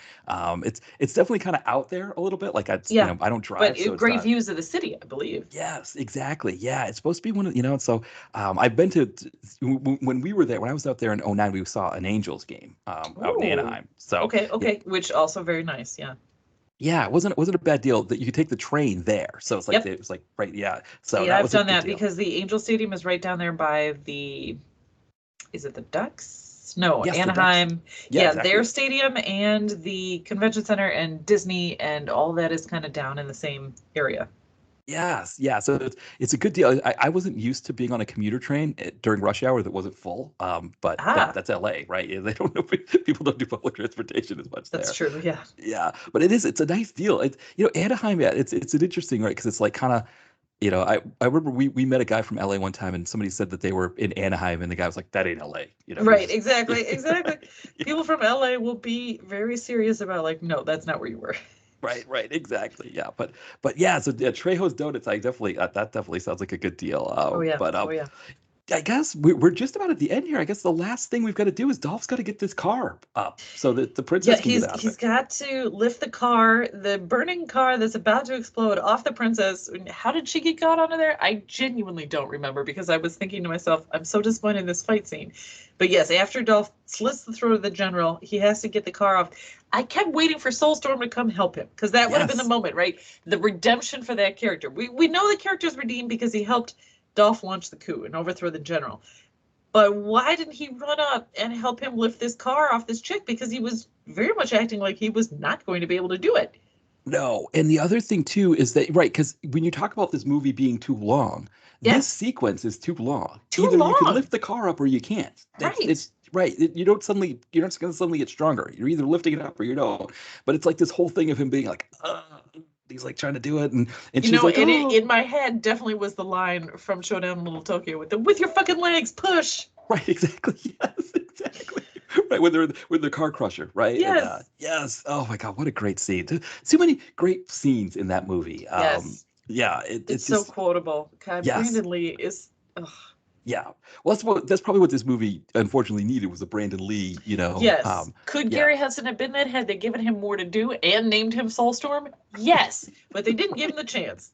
It's definitely kind of out there a little bit. Like I don't drive, but so great views of the city, I believe. Yes, exactly. Yeah, it's supposed to be one of So I've been to when we were there. When I was out there in '09, we saw an Angels game out in Anaheim. So okay, which also very nice. Yeah. Yeah, it wasn't a bad deal that you could take the train there. So it's like Yep. it was like right, yeah. So yeah, I've done that because the Angel Stadium is right down there by is it the Ducks? No, Yes, Anaheim. Yeah, exactly. Their stadium and the convention center and Disney and all that is kind of down in the same area. Yes, yeah. So it's a good deal. I wasn't used to being on a commuter train during rush hour that wasn't full. But that's LA, right? They don't know people don't do public transportation as much there. That's true, yeah. Yeah, but it's a nice deal. Anaheim, yeah, it's an interesting, right? Because it's like kind of. I remember we met a guy from LA one time and somebody said that they were in Anaheim and the guy was like, that ain't LA. Right, exactly. People from LA will be very serious about like, no, that's not where you were. Right, exactly. Yeah, but yeah, so Trejo's Donuts, I definitely that definitely sounds like a good deal. Oh yeah. I guess we're just about at the end here. I guess the last thing we've got to do is Dolph's got to get this car up so that the princess can get out of it. He's got to lift the car, the burning car that's about to explode, off the princess. How did she get caught onto there? I genuinely don't remember because I was thinking to myself, I'm so disappointed in this fight scene. But yes, after Dolph slits the throat of the general, he has to get the car off. I kept waiting for Soulstorm to come help him because that would have been the moment, right? The redemption for that character. We know the character's redeemed because he helped Dolph launch the coup and overthrow the general. But why didn't he run up and help him lift this car off this chick? Because he was very much acting like he was not going to be able to do it. No. And the other thing, too, is that, right, because when you talk about this movie being too long, this sequence is too long. Either you can lift the car up or you can't. It's right. You're not going to suddenly get stronger. You're either lifting it up or you don't. But it's like this whole thing of him being like, he's like trying to do it, and she's like, in my head definitely was the line from Showdown in Little Tokyo with your fucking legs, push. Right, exactly. Yes, exactly. Right, with the car crusher, right? Yes. And, yes. Oh my God, what a great scene. Too many great scenes in that movie. Yes. Yeah, it's so quotable. God, yes. Brandon Lee is. Ugh. Yeah, well, that's probably what this movie unfortunately needed was a Brandon Lee. Yes. Could Gary Hudson have been that had they given him more to do and named him Soulstorm? Yes, but they didn't give him the chance.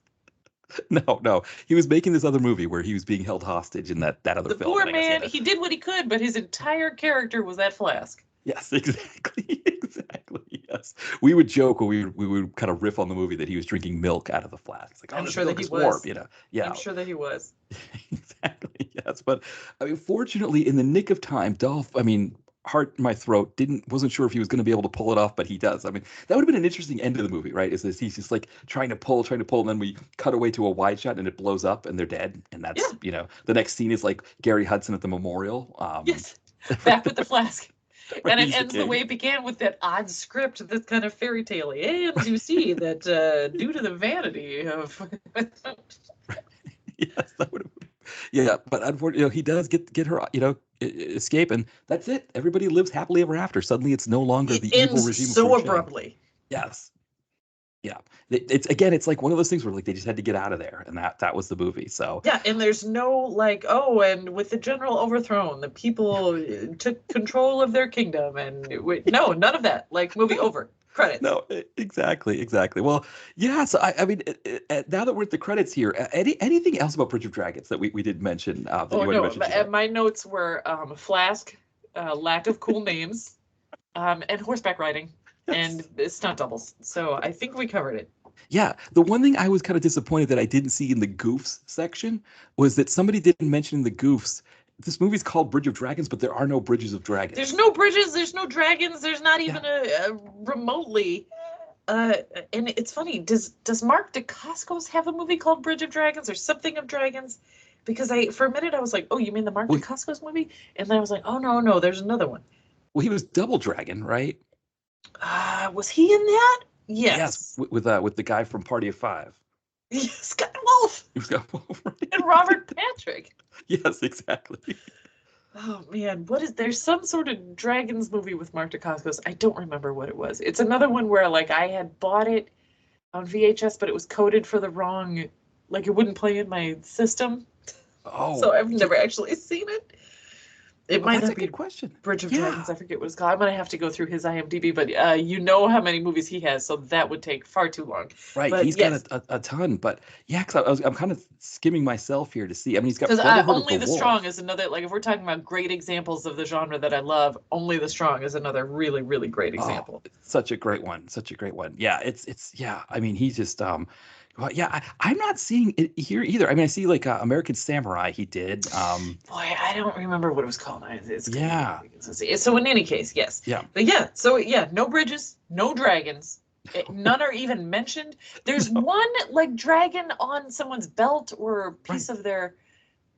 No, he was making this other movie where he was being held hostage in that other film. The poor man, he did what he could, but his entire character was that flask. Yes, exactly. Yes, we would joke when we would kind of riff on the movie that he was drinking milk out of the flask. It's like, I'm sure that he was. Warm, Yeah, I'm sure that he was. Exactly. Yes, but I mean, fortunately, in the nick of time, Dolph. I mean, heart in my throat wasn't sure if he was going to be able to pull it off, but he does. I mean, that would have been an interesting end to the movie, right? Is this he's just like trying to pull, and then we cut away to a wide shot and it blows up and they're dead, and that's the next scene is like Gary Hudson at the memorial. Yes, back with the flask. And it ends the way it began with that odd script that's kind of fairy tale. And you see that due to the vanity of yes, that would have. Yeah, but unfortunately, he does get her, escape, and that's it. Everybody lives happily ever after. Suddenly, it's no longer the evil regime. So abruptly. Yes. Yeah. It's like one of those things where like they just had to get out of there, and that was the movie. So yeah, and there's no like, and with the general overthrown, the people took control of their kingdom, and no, none of that. Like, movie over. Credits. No, exactly. Well, yeah. So I mean, now that we're at the credits here, anything else about Bridge of Dragons that we did mention that Oh you wanted to no, mention, Jeanette? my notes were Flask, lack of cool names, and horseback riding, and stunt doubles. So I think we covered it. Yeah, the one thing I was kind of disappointed that I didn't see in the goofs section was that somebody didn't mention in the goofs. This movie's called Bridge of Dragons, but there are no bridges of dragons. There's no bridges. There's no dragons. There's not even a remotely. And it's funny. Does Mark Dacascos have a movie called Bridge of Dragons or something of dragons? Because for a minute I was like, oh, you mean the Mark Dacascos movie? And then I was like, oh no, there's another one. Well, he was Double Dragon, right? Was he in that? Yes. Yes, with the guy from Party of Five. Scott Wolf. He was Scott Wolf, right? And Robert Patrick. Yes, exactly. Oh man, there's some sort of dragons movie with Mark Dacascos. I don't remember what it was. It's another one where like I had bought it on VHS, but it was coded for the wrong, like it wouldn't play in my system. Oh. So I've never actually seen it. It might not be a good question. Bridge of Dragons. I forget what it's called. I'm gonna have to go through his IMDb, but you know how many movies he has, so that would take far too long. Right, but he's got a ton, but yeah, because I'm kind of skimming myself here to see. I mean, he's got Only the Strong is another. Like if we're talking about great examples of the genre that I love, Only the Strong is another really really great example. Such a great one. Yeah, it's yeah. I mean, he's just well, yeah, I'm not seeing it here either. I mean, I see like American Samurai. He did. Boy, I don't remember what it was called. Yeah. So in any case, yes. Yeah. But yeah, so yeah, no bridges, no dragons. None are even mentioned. There's one like dragon on someone's belt or piece of their,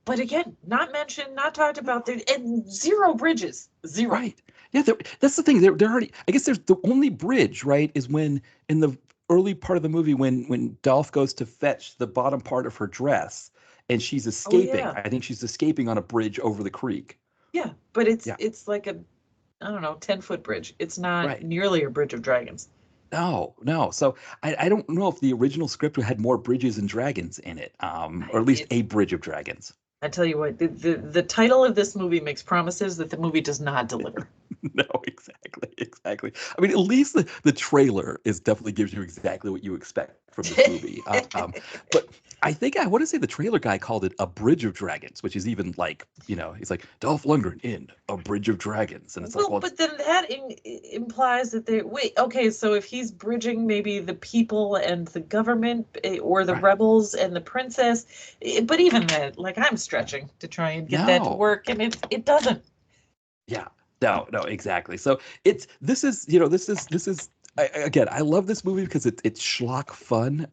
but again, not mentioned, not talked about. There and zero bridges. Zero. Right. Yeah. That's the thing. They're already. I guess there's the only bridge. Right. Is when in the early part of the movie when Dolph goes to fetch the bottom part of her dress and she's escaping. I think she's escaping on a bridge over the creek. Yeah, but it's like a, I don't know, 10-foot bridge. It's not nearly a Bridge of Dragons. No. So I don't know if the original script had more bridges and dragons in it, or at least a Bridge of Dragons. I tell you what, the title of this movie makes promises that the movie does not deliver. No, exactly. I mean, at least the trailer definitely gives you exactly what you expect from this movie. But I think I want to say the trailer guy called it a Bridge of Dragons, which is even like, he's like Dolph Lundgren in a Bridge of Dragons, and it's but then that implies that okay, so if he's bridging maybe the people and the government, or the rebels and the princess, but even that, like I'm stretching to try and get that to work, and it doesn't. Yeah. No, exactly. So this is again, I love this movie because it's schlock fun.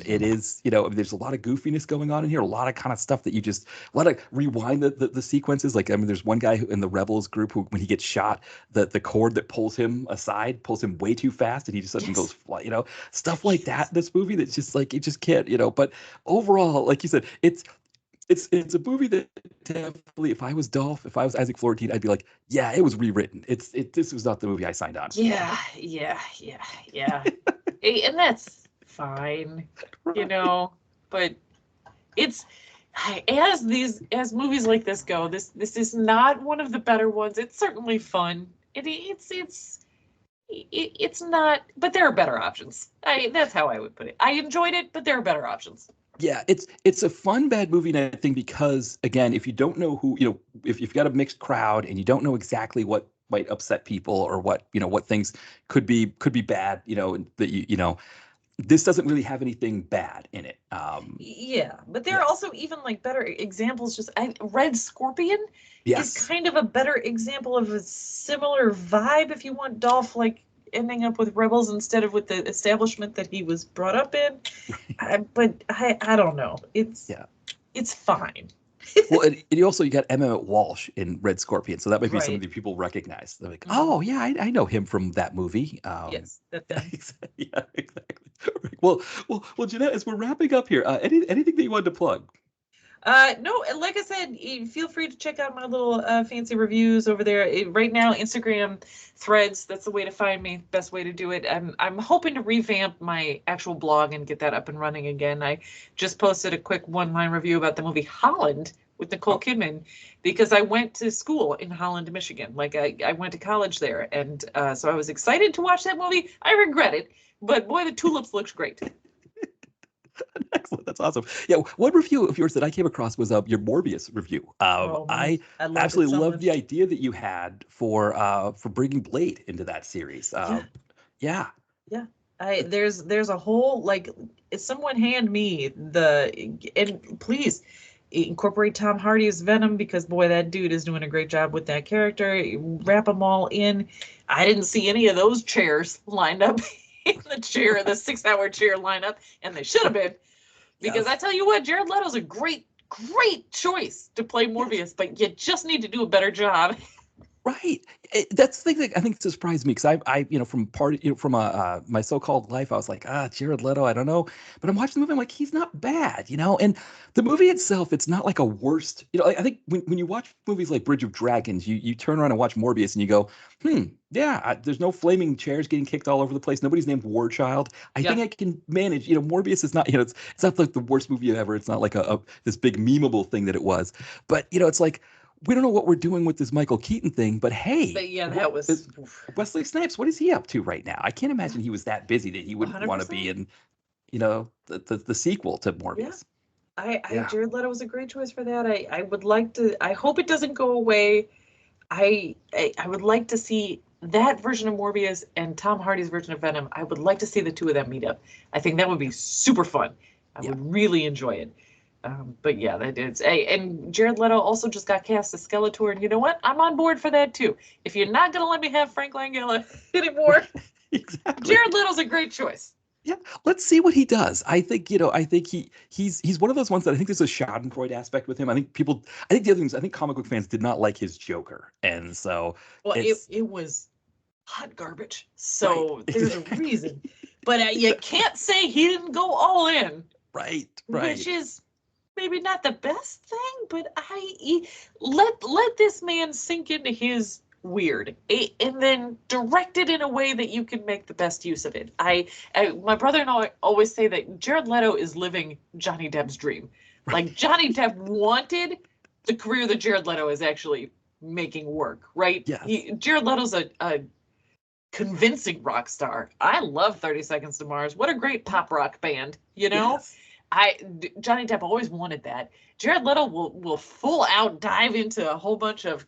It is, there's a lot of goofiness going on in here, a lot of kind of stuff that a lot of rewind the sequences. Like, I mean, there's one guy in the Rebels group who, when he gets shot, the cord that pulls him aside pulls him way too fast, and he just suddenly goes fly, stuff like that in this movie that's just like, you just can't, but overall, like you said, it's a movie that definitely, if I was Dolph, if I was Isaac Florentine, I'd be like, yeah, it was rewritten. This was not the movie I signed on for. Yeah. And that's fine, but it's, as movies like this go, this is not one of the better ones. It's certainly fun. It's not, but there are better options. That's how I would put it. I enjoyed it, but there are better options. Yeah, it's a fun bad movie, and I think because, again, if you don't know who, if you've got a mixed crowd and you don't know exactly what might upset people or what things could be bad, that this doesn't really have anything bad in it. Yeah, but there are also even like better examples. Red Scorpion is kind of a better example of a similar vibe if you want Dolph like ending up with rebels instead of with the establishment that he was brought up in. But I don't know. It's fine. Well, and you got Emmett Walsh in Red Scorpion, so that might be somebody people recognize. They're like, oh yeah, I know him from that movie. Yes, that thing. Yeah, exactly. Well, Jeanette, as we're wrapping up here, anything that you wanted to plug? No, like I said, feel free to check out my little fancy reviews over there. Right now, Instagram, Threads, that's the way to find me. Best way to do it. I'm hoping to revamp my actual blog and get that up and running again. I just posted a quick one-line review about the movie Holland, with Nicole Kidman, because I went to school in Holland, Michigan. Like I went to college there, and so I was excited to watch that movie. I regret it, but boy, the tulips looks great. Excellent. That's awesome. Yeah. One review of yours that I came across was your Morbius review. I absolutely love the idea that you had for bringing Blade into that series. Yeah. There's a whole, like, if someone hand me and please incorporate Tom Hardy as Venom, because boy, that dude is doing a great job with that character. Wrap them all in. I didn't see any of those chairs lined up in the 6-hour chair lineup, and they should have been, because I tell you what, Jared Leto's a great choice to play Morbius, but you just need to do a better job. Right. That's the thing that I think surprised me, because I from my so-called life, I was like, Jared Leto, I don't know, but I'm watching the movie, I'm like, he's not bad, and the movie itself, it's not like a worst, I think when you watch movies like Bridge of Dragons, you turn around and watch Morbius and you go, there's no flaming chairs getting kicked all over the place, nobody's named War Child. I think I can manage. Morbius is not, it's not like the worst movie ever. It's not like this big memeable thing that it was, but it's like, we don't know what we're doing with this Michael Keaton thing, but hey, that was Wesley Snipes. What is he up to right now? I can't imagine he was that busy that he wouldn't want to be in, the sequel to Morbius. Jared Leto was a great choice for that. I would like to. I hope it doesn't go away. I would like to see that version of Morbius and Tom Hardy's version of Venom. I would like to see the two of them meet up. I think that would be super fun. I would really enjoy it. But yeah, that is. And Jared Leto also just got cast as Skeletor, and you know what? I'm on board for that too. If you're not gonna let me have Frank Langella anymore, exactly. Jared Leto's a great choice. Yeah, let's see what he does. I think he's one of those ones that I think there's a Schadenfreude aspect with him. I think the other things, I think comic book fans did not like his Joker, and so it was hot garbage. So there's a reason, but you can't say he didn't go all in. Right. Which is maybe not the best thing, but let this man sink into his weird, and then direct it in a way that you can make the best use of it. My brother and I always say that Jared Leto is living Johnny Depp's dream. Like, Johnny Depp wanted the career that Jared Leto is actually making work, right? Yes. Jared Leto's a convincing rock star. I love 30 Seconds to Mars. What a great pop rock band, Yes. Johnny Depp always wanted that. Jared Leto will full out dive into a whole bunch of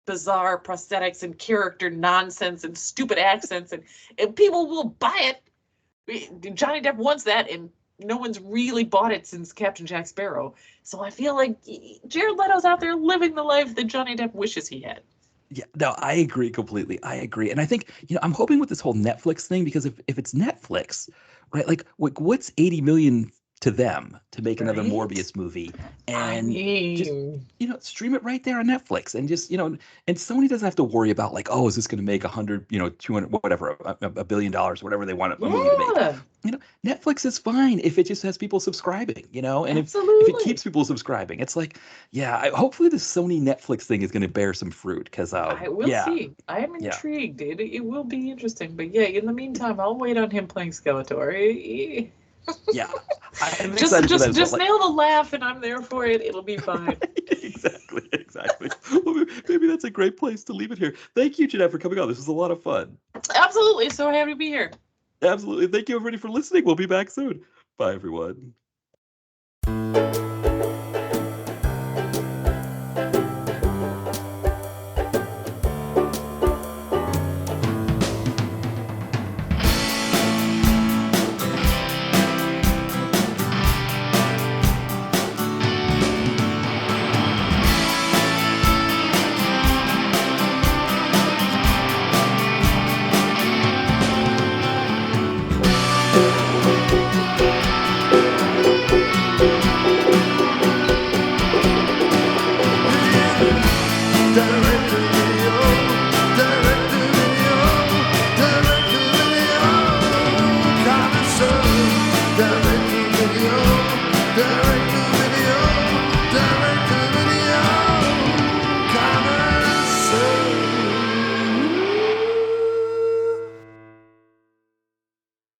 bizarre prosthetics and character nonsense and stupid accents, and people will buy it. Johnny Depp wants that, and no one's really bought it since Captain Jack Sparrow. So I feel like Jared Leto's out there living the life that Johnny Depp wishes he had. Yeah, no, I agree completely. I agree. And I think, I'm hoping with this whole Netflix thing, because if it's Netflix, right, like what's 80 million to them to make another Morbius movie, and just stream it right there on Netflix, and just and Sony doesn't have to worry about, like, oh, is this going to make 100 200 whatever, $1 billion, whatever they want a movie to make. Netflix is fine if it just has people subscribing, and if it keeps people subscribing, it's like, hopefully the Sony Netflix thing is going to bear some fruit, because I will see. I am intrigued. It will be interesting, but in the meantime, I'll wait on him playing Skeletor. Yeah, just nail the laugh, and I'm there for it. It'll be fine. Exactly. Well, maybe that's a great place to leave it here. Thank you, Jeanette, for coming on. This was a lot of fun. Absolutely. So happy to be here. Absolutely. Thank you, everybody, for listening. We'll be back soon. Bye, everyone.